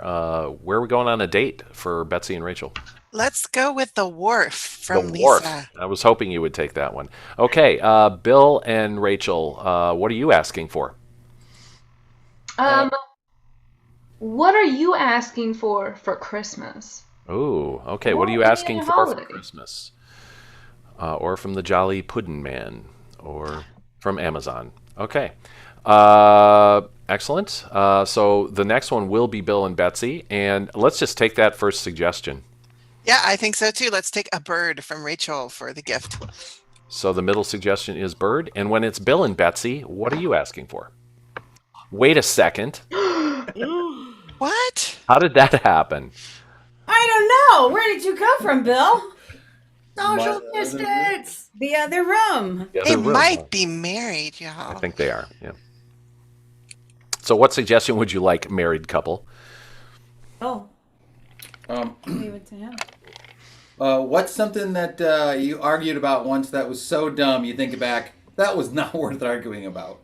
Where are we going on a date for Betsy and Rachel? Let's go with the wharf from The Wharf. Lisa. I was hoping you would take that one. Okay, Bill and Rachel, what are you asking for? What are you asking for Christmas? Ooh, okay. What are you Well, asking yeah, for holiday. Christmas? Or from the Jolly Puddin' Man, or from Amazon. Okay. Excellent. So the next one will be Bill and Betsy, and let's just take that first suggestion. Yeah, I think so too. Let's take a bird from Rachel for the gift. So the middle suggestion is bird, and when it's Bill and Betsy, what are you asking for? Wait a second. What? How did that happen? I don't know. Where did you come from, Bill? Social distance. The other room. The They other room. might be married, y'all. I think they are, yeah. So what suggestion would you like, married couple? Oh. Leave it to him. What's something that you argued about once that was so dumb you think back, that was not worth arguing about?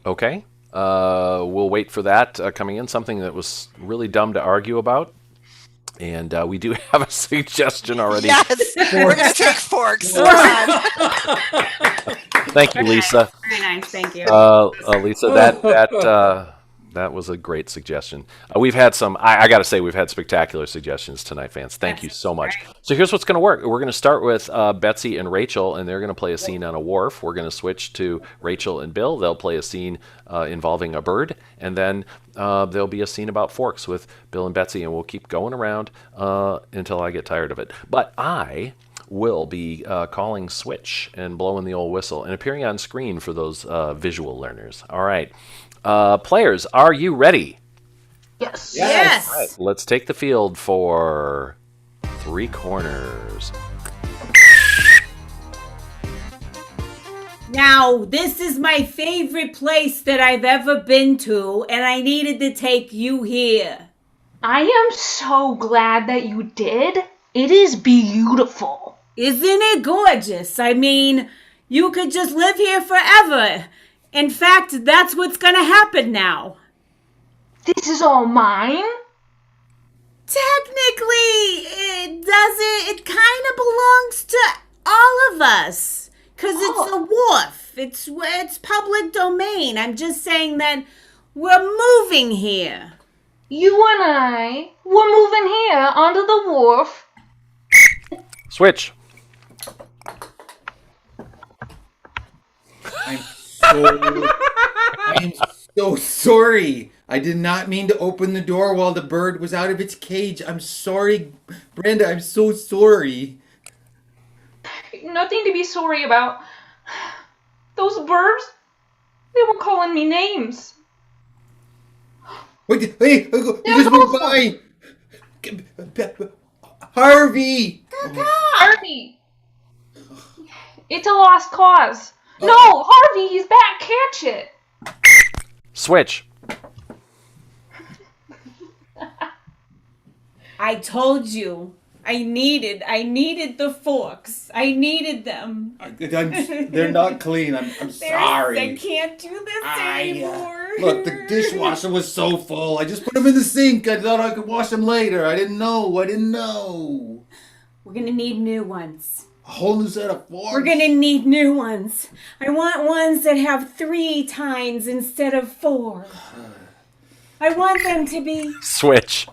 Okay. We'll wait for that coming in, something that was really dumb to argue about. And we do have a suggestion already. Yes, we're going to take forks. Thank you, Lisa. Very nice, thank you. Lisa, that was a great suggestion. We've had some, I got to say, we've had spectacular suggestions tonight, fans. Thank you so much. So here's what's going to work. We're going to start with Betsy and Rachel, and they're going to play a scene on a wharf. We're going to switch to Rachel and Bill. They'll play a scene involving a bird, and then there'll be a scene about forks with Bill and Betsy, and we'll keep going around until I get tired of it. But I will be calling switch and blowing the old whistle and appearing on screen for those visual learners. All right. Players, are you ready? Yes. Yes. All right, let's take the field for 3 corners. Now, this is my favorite place that I've ever been to, and I needed to take you here. I am so glad that you did. It is beautiful. Isn't it gorgeous? I mean, you could just live here forever. In fact, that's what's gonna happen now. This is all mine? Technically, it doesn't. It kind of belongs to all of us. Because it's a wharf. It's public domain. I'm just saying that we're moving here. You and I, we're moving here onto the wharf. Switch. I'm so sorry. I did not mean to open the door while the bird was out of its cage. I'm sorry, Brenda. I'm so sorry. Nothing to be sorry about. Those birds, they were calling me names. Wait, hey, you just went by. Harvey! Harvey! It's a lost cause. No, Harvey, he's back. Catch it. Switch. I told you. I needed the forks. I needed them. They're not clean. I'm sorry. I can't do this anymore. Look, the dishwasher was so full. I just put them in the sink. I thought I could wash them later. I didn't know. We're gonna need new ones. A whole new set of forks? We're gonna need new ones. I want ones that have 3 tines instead of 4. I want them to be... Switch.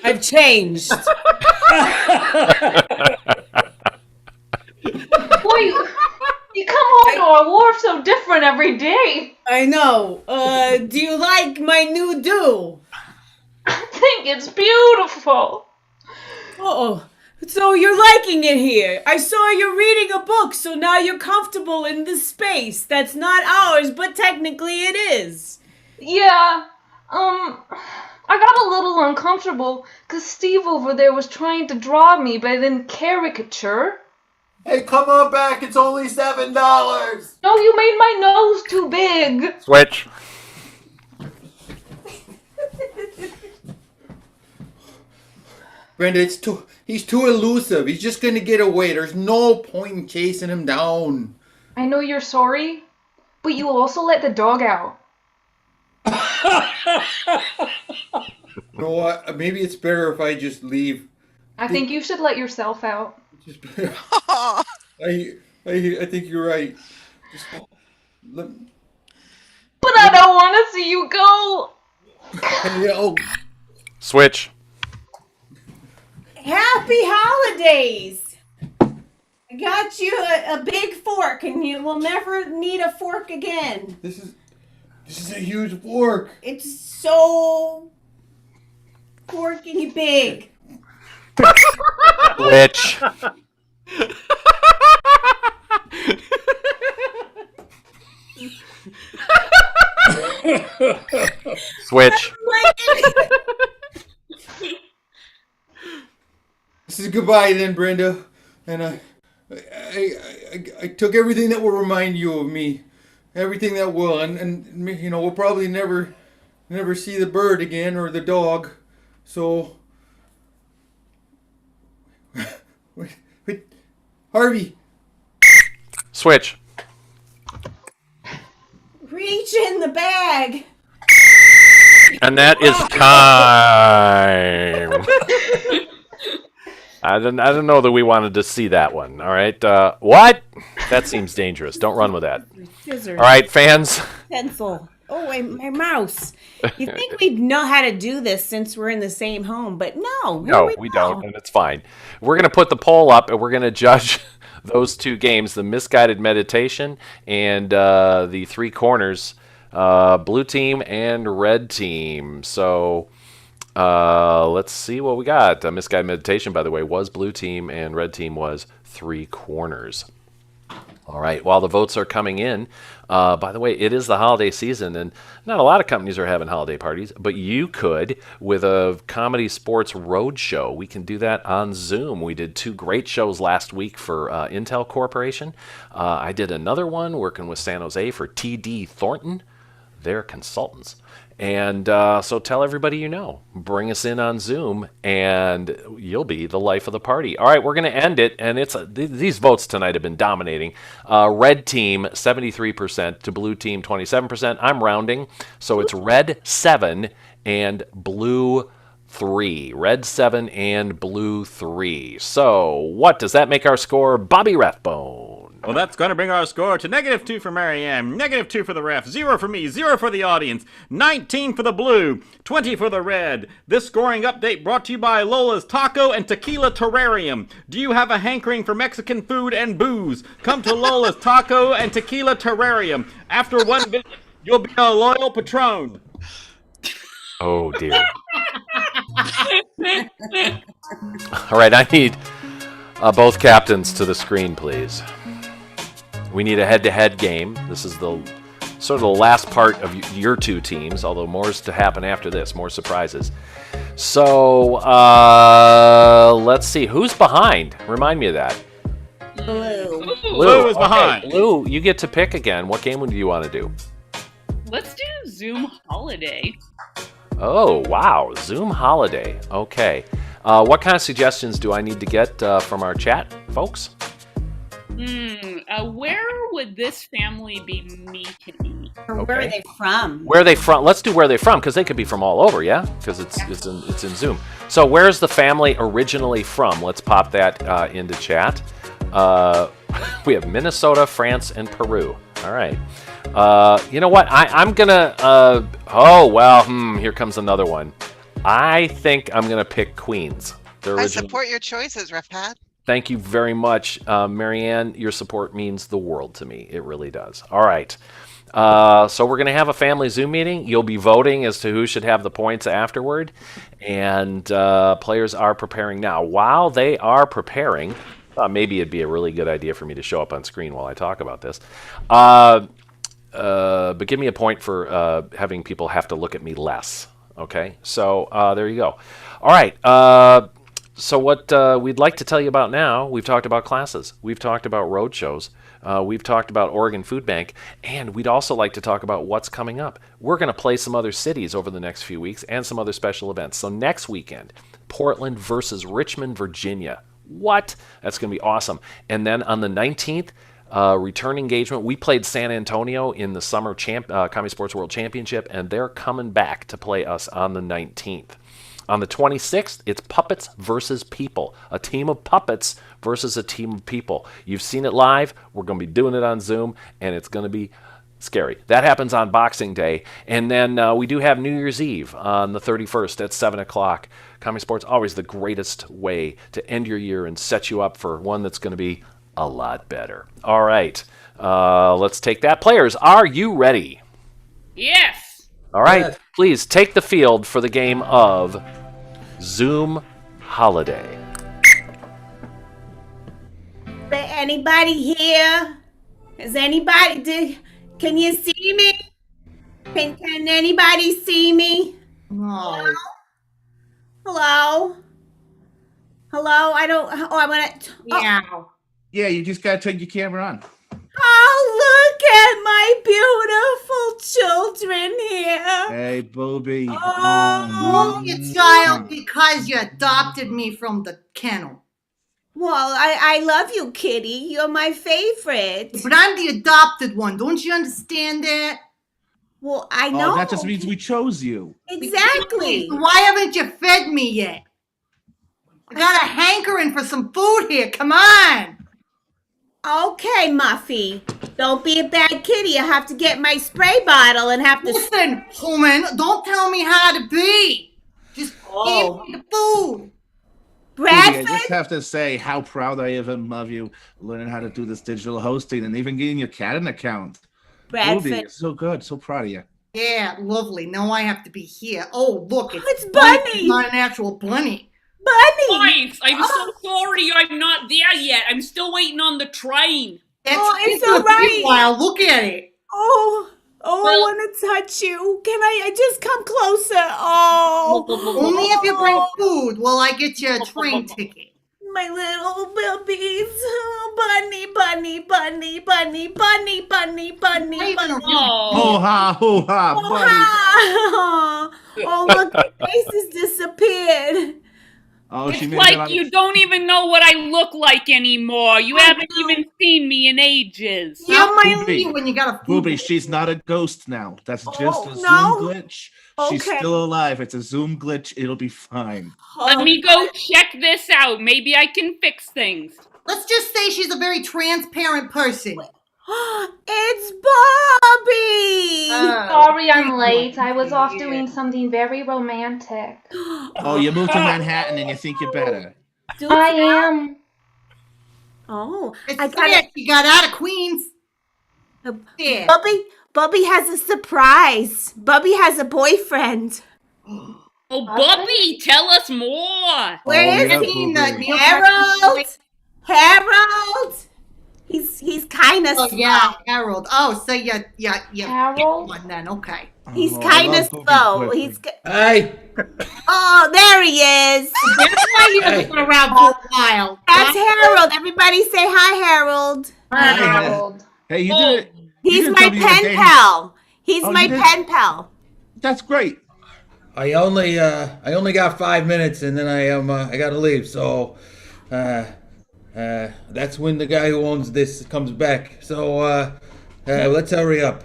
I've changed. Boy, you come home to our wharf so different every day. I know. Do you like my new do? I think it's beautiful. Uh-oh. So you're liking it here. I saw you reading a book, so now you're comfortable in this space that's not ours, but technically it is. Yeah, I got a little uncomfortable because Steve over there was trying to draw me, but in caricature. Hey, come on back. It's only $7. No, you made my nose too big. Switch. Brenda, he's too elusive. He's just gonna get away. There's no point in chasing him down. I know you're sorry, but you also let the dog out. You know what? Maybe it's better if I just leave. I think you should let yourself out. I think you're right. Let... But I don't want to see you go. Switch. Happy holidays! I got you a big fork, and you will never need a fork again. This is a huge fork. It's so forky big. Switch. Switch. This is goodbye then, Brenda. And I took everything that will remind you of me. Everything that will. And you know, we'll probably never see the bird again or the dog. So... Wait. Harvey. Switch. Reach in the bag. And that is time. I don't know that we wanted to see that one. All right. What? That seems dangerous. Don't run with that. Scissors. All right, fans. Pencil. Oh, my mouse. You think we'd know how to do this since we're in the same home, but no. No, we don't, and it's fine. We're going to put the poll up, and we're going to judge those 2 games, the misguided meditation and the 3 corners, blue team and red team. So let's see what we got. Misguided meditation, by the way, was blue team, and red team was 3 corners. All right, while the votes are coming in, by the way, it is the holiday season, and not a lot of companies are having holiday parties, but you could with a ComedySportz road show. We can do that on Zoom. We did 2 great shows last week for Intel Corporation. I did another one working with San Jose for TD Thornton. They're consultants. And so tell everybody you know. Bring us in on Zoom, and you'll be the life of the party. All right, we're going to end it, and these votes tonight have been dominating. Red team, 73% to blue team, 27%. I'm rounding, so it's red 7 and blue 3. Red 7 and blue 3. So what does that make our score, Bobby Rathbone? Well, that's going to bring our score to -2 for Marianne, -2 for the ref, 0 for me, 0 for the audience, 19 for the blue, 20 for the red. This scoring update brought to you by Lola's Taco and Tequila Terrarium. Do you have a hankering for Mexican food and booze? Come to Lola's Taco and Tequila Terrarium. After one visit, you'll be a loyal patron. Oh, dear. All right, I need both captains to the screen, please. We need a head-to-head game. This is the sort of the last part of your two teams, although more is to happen after this, more surprises. So, let's see. Who's behind? Remind me of that. Blue. Blue is behind. Okay, Blue, you get to pick again. What game do you want to do? Let's do Zoom Holiday. Oh, wow. Zoom Holiday. Okay. What kind of suggestions do I need to get from our chat, folks? Where would this family be meeting? Or where are they from? Where are they from? Let's do where they're from, because they could be from all over, yeah? Because it's in Zoom. So where's the family originally from? Let's pop that into chat. We have Minnesota, France, and Peru. All right. You know what? I'm going to... here comes another one. I think I'm going to pick Queens. I support your choices, Ref Pat. Thank you very much, Marianne. Your support means the world to me. It really does. All right. So we're going to have a family Zoom meeting. You'll be voting as to who should have the points afterward. And players are preparing now. While they are preparing, maybe it'd be a really good idea for me to show up on screen while I talk about this. But give me a point for having people have to look at me less. Okay? So there you go. All right. So what we'd like to tell you about now, we've talked about classes, we've talked about road shows, we've talked about Oregon Food Bank, and we'd also like to talk about what's coming up. We're going to play some other cities over the next few weeks and some other special events. So next weekend, Portland versus Richmond, Virginia. What? That's going to be awesome. And then on the 19th, return engagement. We played San Antonio in the Summer ComedySportz World Championship, and they're coming back to play us on the 19th. On the 26th, it's Puppets versus People. A team of puppets versus a team of people. You've seen it live. We're going to be doing it on Zoom, and it's going to be scary. That happens on Boxing Day. And then we do have New Year's Eve on the 31st at 7 o'clock. ComedySportz, always the greatest way to end your year and set you up for one that's going to be a lot better. All right. Let's take that. Players, are you ready? Yes. All right, please take the field for the game of Zoom Holiday. Anybody here? Is anybody? Can you see me? Can anybody see me? No. Hello? Hello? I don't. Oh, I'm gonna. Yeah. Yeah, you just gotta turn your camera on. Oh, look at my beautiful children here. Hey, Booby. Oh, you child, because you adopted me from the kennel. Well, I love you, Kitty. You're my favorite. But I'm the adopted one. Don't you understand that? Well, I know. Oh, that just means we chose you. Exactly. Why haven't you fed me yet? I got a hankering for some food here. Come on. Okay, Muffy. Don't be a bad kitty. I have to get my spray bottle and have to... Listen, woman, don't tell me how to be. Just give me the food. Bradford? I just have to say how proud I am of you learning how to do this digital hosting and even getting your cat an account. Bradford. Booby, it's so good. So proud of you. Yeah, lovely. Now I have to be here. Oh, look. It's Bunny. Not an actual bunny. Bunny! Guys, I'm so sorry I'm not there yet. I'm still waiting on the train. It's all right. Wow, look at it. Oh, I want to touch you. Can I just come closer? Oh. Only if you bring food will I get you a train ticket. my little bubbies. Bunny, bunny, bunny, bunny, bunny, bunny, bunny, bunny. Ho ha, buddy. Oh, look, the faces disappeared. Oh, she It's made like that you don't even know what I look like anymore. You haven't even seen me in ages. when you got a Booby, she's not a ghost now. That's just a Zoom no? glitch. She's Okay. still alive. It's a Zoom glitch. It'll be fine. Let me go check this out. Maybe I can fix things. Let's just say she's a very transparent person. It's Bobby! Sorry I'm late. I was off doing something very romantic. Oh, you moved to Manhattan and you think you're better. I am. Oh, It's sad she got out of Queens. Yeah. Bubby has a surprise. Bubby has a boyfriend. Oh, Bubby, tell us more. Where is he? Harold? Harold? He's kind of slow. Yeah, Harold. Oh, so yeah. Harold? One then, okay. He's kind of slow. Hey. Oh, there he is. That's why he hasn't been around for a while. That's Harold. Everybody say hi, Harold. Harold. Hey, you did it. He's my pen pal. He's my pen pal. That's great. I only got 5 minutes and then I gotta leave. So, that's when the guy who owns this comes back. So, let's hurry up.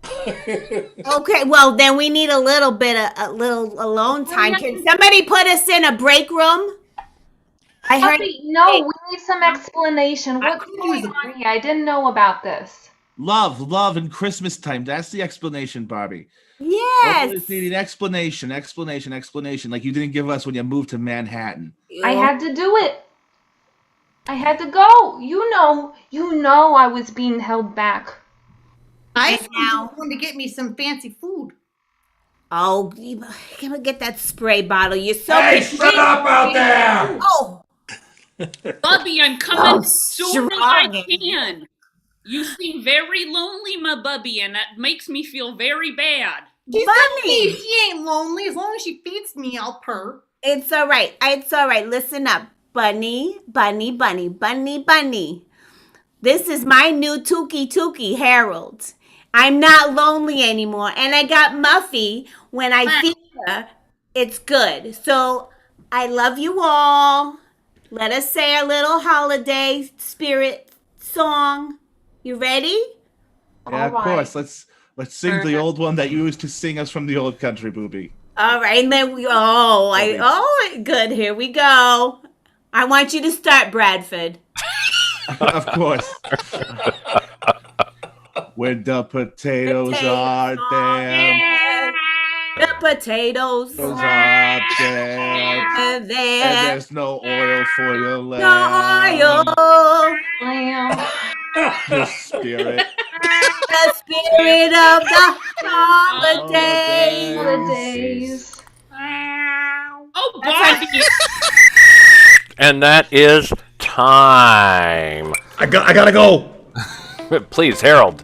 Okay, well then we need a little bit of a little alone time. Can somebody put us in a break room? I heard. No, we need some explanation. What's going on here? I didn't know about this. Love, and Christmas time. That's the explanation, Barbie. Yes. Always need an explanation. Like you didn't give us when you moved to Manhattan. I had to do it. I had to go. You know I was being held back. I now want to get me some fancy food. Oh, can we get that spray bottle? You're so. Hey, shut up out there! Oh, Bubby, I'm coming Oh, soon as I strong. can. You seem very lonely, my Bubby, and that makes me feel very bad. Bunny, she ain't lonely. As long as she feeds me, I'll purr. it's all right. It's all right. Listen up, bunny, bunny, bunny, bunny, bunny. This is my new Tuki, Harold. I'm not lonely anymore, and I got Muffy. When I feed her, it's good. So I love you all. Let us say a little holiday spirit song. You ready? Yeah, of course. Let's sing the old one that you used to sing us from the old country, Booby. All right, and then good. Here we go. I want you to start, Bradford. Of course. When the potatoes are there. The potatoes are there. And And there's no oil for your lamb. no oil. The spirit. The spirit of the holidays. Holidays. Oh, Bobby! And that is time. I gotta go. Please, Harold,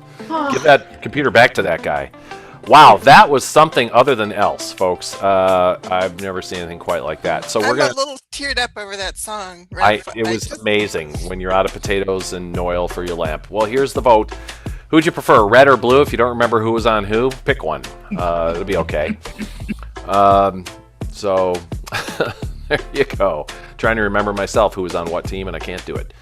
give that computer back to that guy. Wow, that was something other than else, folks. I've never seen anything quite like that. So I'm a little teared up over that song. It was amazing when you're out of potatoes and oil for your lamp. Well, here's the vote. Who'd you prefer, red or blue? If you don't remember who was on who, pick one. It'll be okay. So there you go. Trying to remember myself who was on what team, and I can't do it.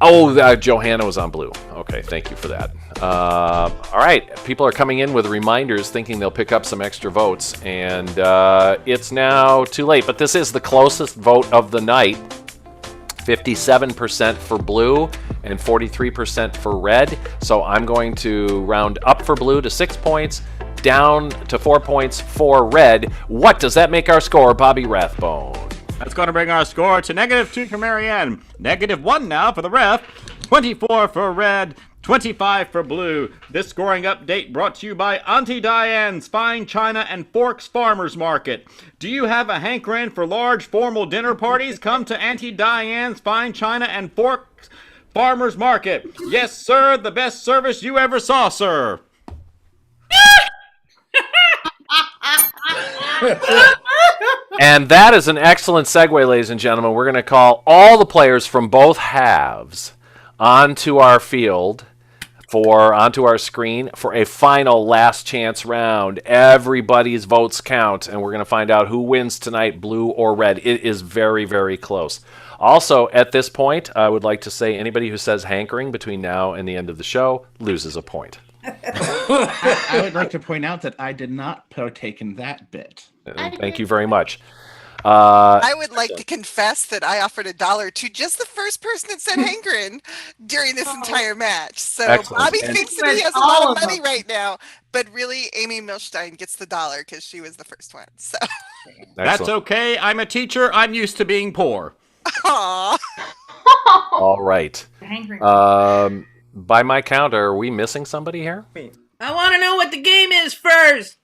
Oh, Johanna was on blue. Okay, thank you for that. All right, people are coming in with reminders thinking they'll pick up some extra votes, and it's now too late, but this is the closest vote of the night. 57% for blue and 43% for red. So I'm going to round up for blue to 6 points, down to 4 points for red. What does that make our score, Bobby Rathbone? That's going to bring our score to -2 for Marianne. -1 now for the ref. 24 for red, 25 for blue. This scoring update brought to you by Auntie Diane's Fine China and Forks Farmers Market. Do you have a hankering for large formal dinner parties? Come to Auntie Diane's Fine China and Forks Farmers Market. Yes, sir, the best service you ever saw, sir. And that is an excellent segue, ladies and gentlemen. We're going to call all the players from both halves onto our field, onto our screen for a final last chance round. Everybody's votes count, and we're going to find out who wins tonight, blue or red. It is very, very close. Also, at this point, I would like to say anybody who says hankering between now and the end of the show loses a point. I would like to point out that I did not partake in that bit. Thank you very much. I would like to confess that I offered $1 to just the first person that said hankering during this entire match. So Excellent. Bobby And- thinks that he has a lot of money right now, but really Amy Milstein gets the $1 because she was the first one. So That's okay. I'm a teacher. I'm used to being poor. Aww. All right. By my count, are we missing somebody here? I want to know what the game is first.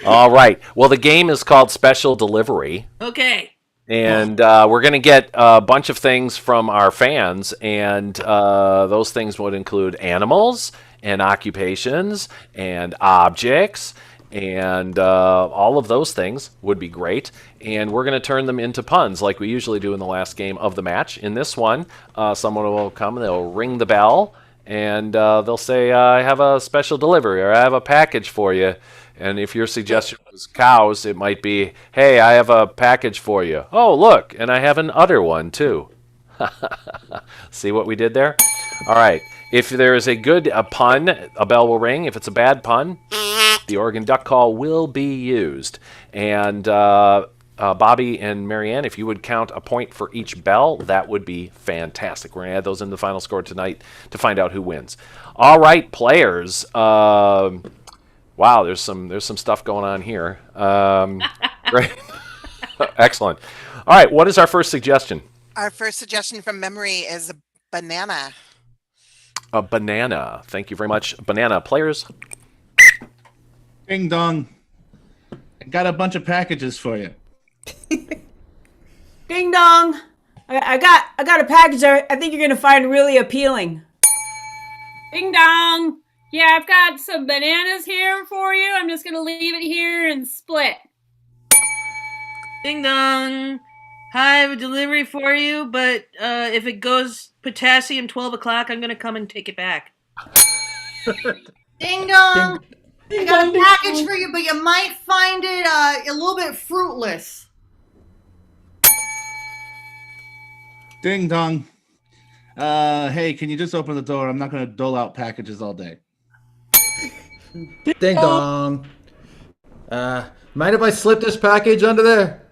All right. Well, the game is called Special Delivery. Okay. And we're going to get a bunch of things from our fans, and those things would include animals and occupations and objects, and all of those things would be great. And we're going to turn them into puns like we usually do in the last game of the match. In this one, someone will come and they'll ring the bell, and they'll say, I have a special delivery, or I have a package for you. And if your suggestion was cows, it might be, hey, I have a package for you. Oh, look, and I have an udder one, too. See what we did there? All right. If there is a good pun, a bell will ring. If it's a bad pun, the Oregon Duck Call will be used. And Bobby and Marianne, if you would count a point for each bell, that would be fantastic. We're going to add those in the final score tonight to find out who wins. All right, players. Wow, there's some stuff going on here. Great. Excellent. All right, what is our first suggestion? Our first suggestion from memory is a banana. A banana. Thank you very much. Banana. Players? Ding dong. I got a bunch of packages for you. Ding dong. I got a package I think you're gonna find really appealing. Ding dong. Yeah, I've got some bananas here for you. I'm just gonna leave it here and split. Ding dong. Hi, I have a delivery for you, but if it goes potassium 12 o'clock, I'm going to come and take it back. Ding dong. I got a package for you, but you might find it a little bit fruitless. Ding dong. Hey, can you just open the door? I'm not going to dole out packages all day. Ding dong. Mind if I slip this package under there?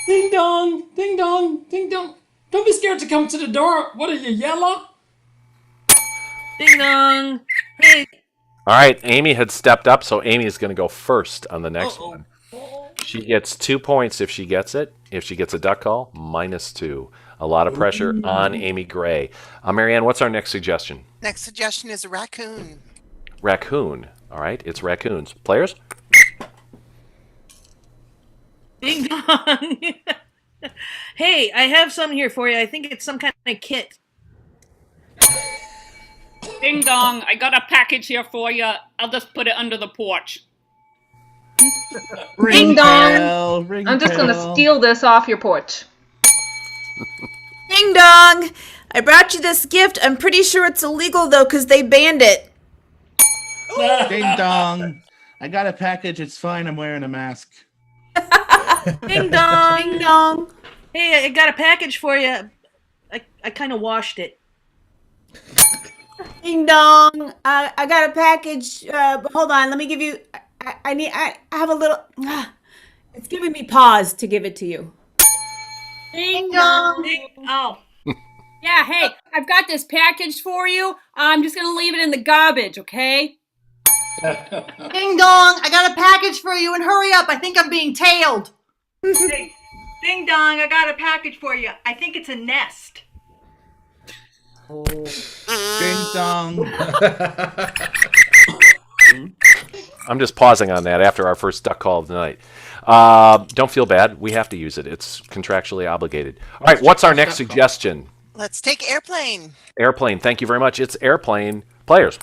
Ding dong, ding dong, ding dong. Don't be scared to come to the door. What are you, yellow? Ding dong. Hey. All right, Amy had stepped up, so Amy is going to go first on the next one. She gets 2 points if she gets it. If she gets a duck call, -2. A lot of pressure on Amy Gray. Marianne, what's our next suggestion? Next suggestion is a raccoon. Raccoon. All right, it's raccoons. Players? Ding dong. Hey, I have some here for you. I think it's some kind of kit. Ding dong, I got a package here for you. I'll just put it under the porch. Ding dong. I'm just going to steal this off your porch. Ding dong! I brought you this gift. I'm pretty sure it's illegal, though, because they banned it. Ding dong. I got a package. It's fine. I'm wearing a mask. Ding dong. Ding dong. Hey, I got a package for you. I kind of washed it. Ding dong. I got a package. Hold on. Let me give you. I have a little. It's giving me pause to give it to you. Ding dong. Oh. Yeah, hey, I've got this package for you. I'm just gonna leave it in the garbage, okay? Ding dong, I got a package for you, and hurry up, I think I'm being tailed. Ding dong, I got a package for you. I think it's a nest. Ding dong. I'm just pausing on that after our first duck call of the night. Don't feel bad. We have to use it. It's contractually obligated. All right, what's our next suggestion? Let's take airplane. Airplane. Thank you very much. It's airplane. Players.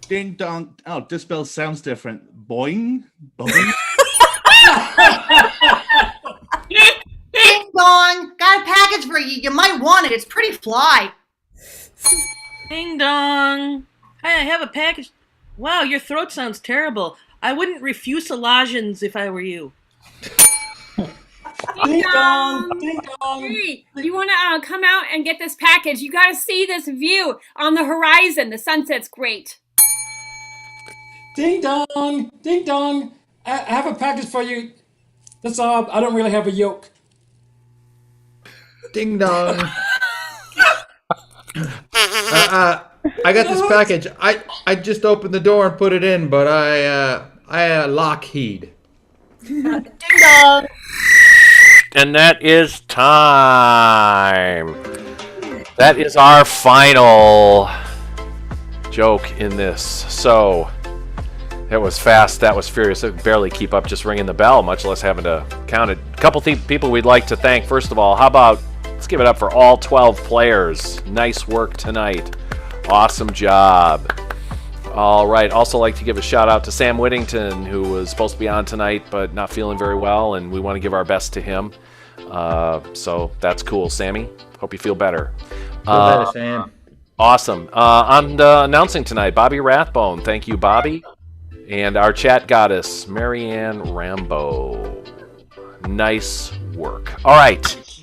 Ding dong. Oh, this bell sounds different. Boing. Boing. Ding dong! Got a package for you. You might want it. It's pretty fly. Ding dong. Hi, I have a package. Wow, your throat sounds terrible. I wouldn't refuse fuselagins if I were you. Ding dong, ding dong. Hey, you want to come out and get this package? You got to see this view on the horizon. The sunset's great. Ding dong, ding dong. I have a package for you. That's all. I don't really have a yolk. Ding dong. I got this package. I just opened the door and put it in, but I Lockheed. Ding dong. And that is time. That is our final joke in this. So, that was fast, that was furious. I could barely keep up just ringing the bell, much less having to count it. A couple people we'd like to thank. First of all, how about, let's give it up for all 12 players. Nice work tonight. Awesome job. All right, also like to give a shout out to Sam Whittington, who was supposed to be on tonight but not feeling very well, and we want to give our best to him. So that's cool, Sammy. Hope you feel better. Feel better, Sam. Awesome. On announcing tonight, Bobby Rathbone. Thank you, Bobby. And our chat goddess, Marianne Rambo. Nice work. All right,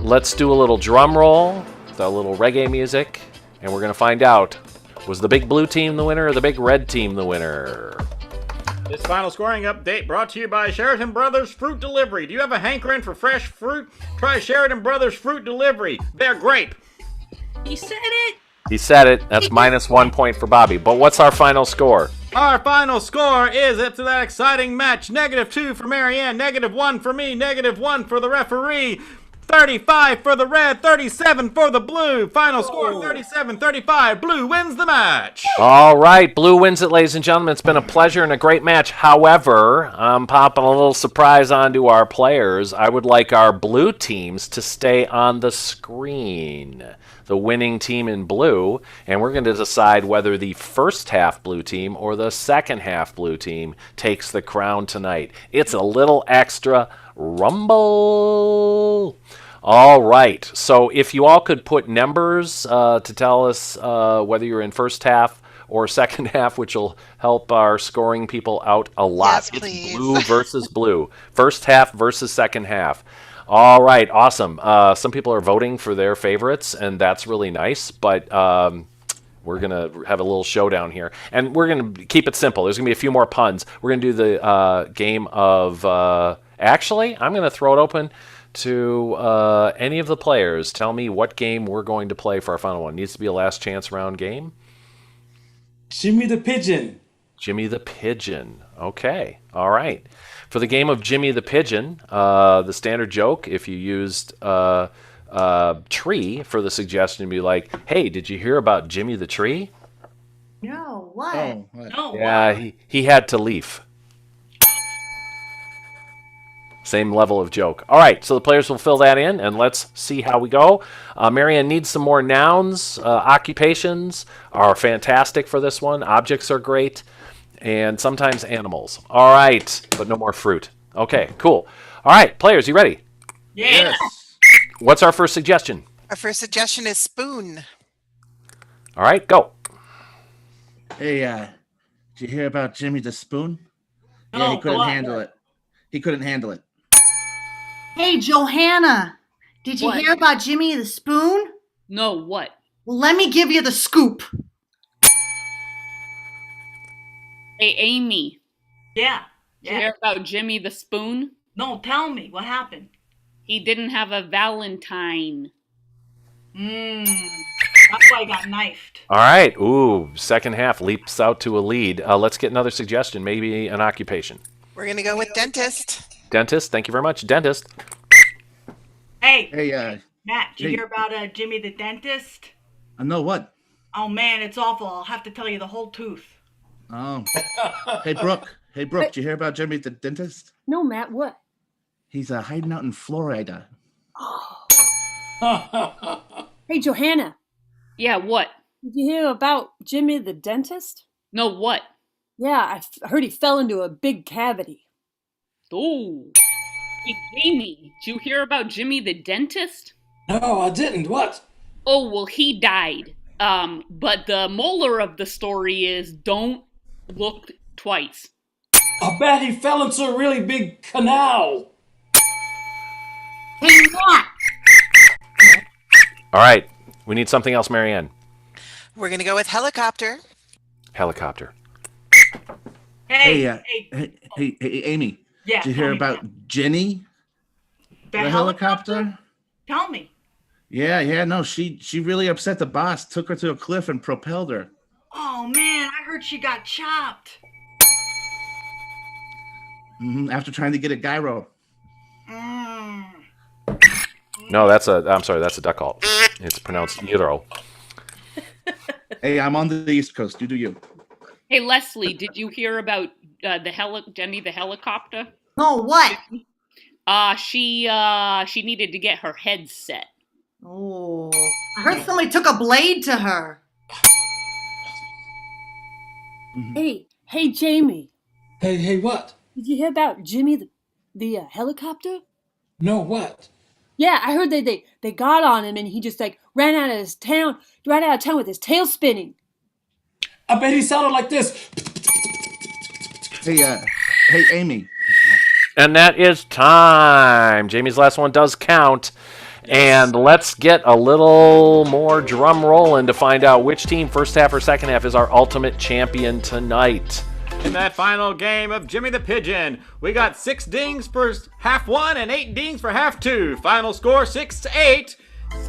let's do a little drum roll with a little reggae music, and we're going to find out, was the big blue team the winner or the big red team the winner? This final scoring update brought to you by Sheraton Brothers Fruit Delivery. Do you have a hankering for fresh fruit? Try Sheraton Brothers Fruit Delivery. They're grape. He said it. He said it. That's minus 1 point for Bobby. But what's our final score? Our final score is, after that exciting match, -2 for Marianne, -1 for me, -1 for the referee. 35 for the red, 37 for the blue. Final score 37-35. Blue wins the match. All right, blue wins it, ladies and gentlemen. It's been a pleasure and a great match. However, I'm popping a little surprise onto our players. I would like our blue teams to stay on the screen. The winning team in blue, and we're going to decide whether the first half blue team or the second half blue team takes the crown tonight. It's a little extra rumble. All right, so if you all could put numbers to tell us whether you're in first half or second half, which will help our scoring people out a lot. Yes, please. It's blue versus blue. First half versus second half. All right, awesome. Some people are voting for their favorites, and that's really nice, but we're going to have a little showdown here. And we're going to keep it simple. There's going to be a few more puns. We're going to do the game of... actually, I'm going to throw it open to any of the players. Tell me what game we're going to play for our final one. Needs to be a last chance round game. Jimmy the Pigeon. Jimmy the Pigeon. Okay. All right. For the game of Jimmy the Pigeon, the standard joke, if you used tree for the suggestion, be like, hey, did you hear about Jimmy the Tree? No, what? Oh, what? No. Yeah, he had to leave. Same level of joke. All right, so the players will fill that in, and let's see how we go. Marianne needs some more nouns. Occupations are fantastic for this one. Objects are great. And sometimes animals. All right, but no more fruit. Okay, cool. All right, players, you ready? Yes. What's our first suggestion? Our first suggestion is spoon. All right, go. Hey, did you hear about Jimmy the Spoon? No, Yeah, he couldn't go on. handle it. He couldn't handle it. Hey, Johanna, did you What? hear about Jimmy the Spoon? No, what? Well, let me give you the scoop. Hey, Amy. Yeah. Did you hear about Jimmy the Spoon? No, tell me. What happened? He didn't have a Valentine. That's why I got knifed. All right, ooh, second half leaps out to a lead. Let's get another suggestion, maybe an occupation. We're going to go with dentist. Dentist, thank you very much. Dentist. Hey, Hey, Matt, did you hey. hear about Jimmy the dentist? I know what. Oh, man, it's awful. I'll have to tell you the whole tooth. Oh. Hey, Brooke. Hey, Brooke, did you hear about Jimmy the dentist? No, Matt, what? He's hiding out in Florida. Hey, Johanna, Yeah, what? did you hear about Jimmy the dentist? No, what? Yeah, I heard he fell into a big cavity. Oh. Hey, Jamie, did you hear about Jimmy the dentist? No, I didn't. What? Oh, well, he died. But the molar of the story is don't look twice. I bet he fell into a really big canal. Hey, what? All right. We need something else, Marianne. We're going to go with helicopter. Helicopter. Hey, Amy. Yeah, Did you hear about Jenny? The helicopter? Tell me. Yeah, no, she really upset the boss, took her to a cliff and propelled her. Oh man, I heard she got chopped. After trying to get a gyro. No, that's a duck call. It's pronounced gyro. Hey, I'm on the East Coast. You do you. Hey, Leslie, did you hear about Jenny the helicopter? No, what? She needed to get her head set. Oh, I heard somebody took a blade to her. Hey, Jamie. Hey, what? Did you hear about Jimmy the helicopter? No, what? Yeah, I heard they got on him and he just ran out of town with his tail spinning. I bet he sounded like this. Hey, Amy. And that is time. Jamie's last one does count. And let's get a little more drum rolling to find out which team, first half or second half, is our ultimate champion tonight. In that final game of Jimmy the Pigeon, we got 6 dings for half 1 and 8 dings for half 2. Final score 6-8.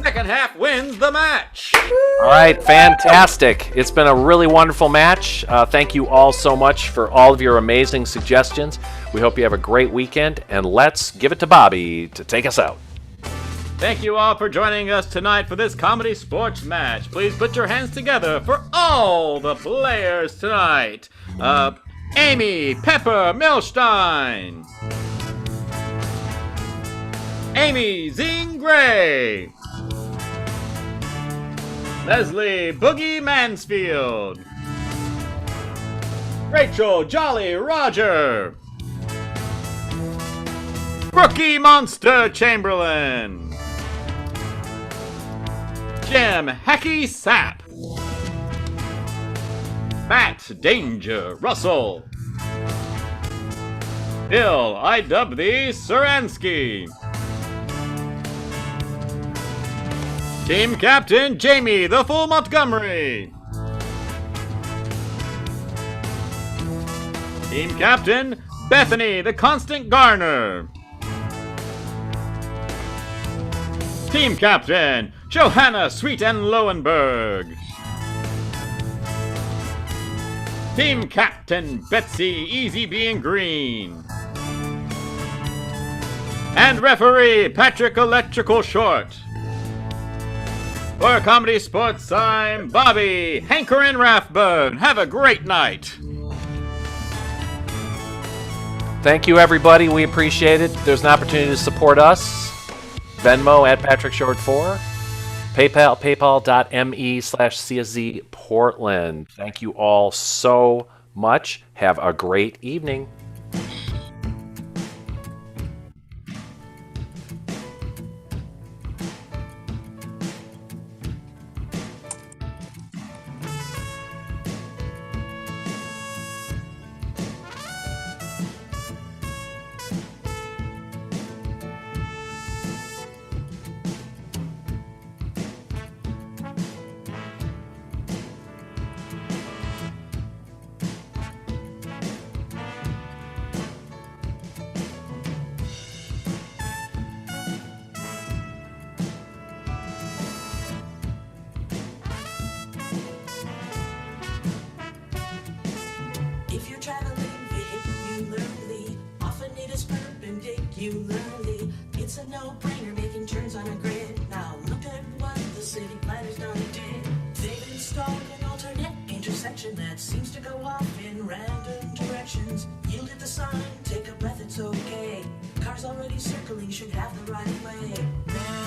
Second half wins the match. All right, fantastic. It's been a really wonderful match. Thank you all so much for all of your amazing suggestions. We hope you have a great weekend, and let's give it to Bobby to take us out. Thank you all for joining us tonight for this Comedy Sports match. Please put your hands together for all the players tonight. Amy Pepper Milstein. Amy Zing Gray. Leslie Boogie Mansfield. Rachel Jolly Roger. Rookie Monster Chamberlain. Jim Hacky Sap. Matt Danger Russell. Bill I dub thee Suransky. Team Captain Jamie the Fool Montgomery. Team Captain Bethany the Constant Garner. Team Captain Johanna Sweet and Lowenberg. Team Captain Betsy Easy Being Green. And referee Patrick Electrical Short. For Comedy Sports, I'm Bobby Hankerin Rathbone. Have a great night. Thank you, everybody. We appreciate it. There's an opportunity to support us. Venmo at Patrick Short 4. PayPal, paypal.me/CSZ Portland. Thank you all so much. Have a great evening. If you're traveling vehicularly, often it is perpendicularly. It's a no-brainer making turns on a grid. Now look at what the city planners done did. They've installed an alternate intersection that seems to go off in random directions. Yield at the sign, take a breath, it's okay. Cars already circling should have the right of way. Now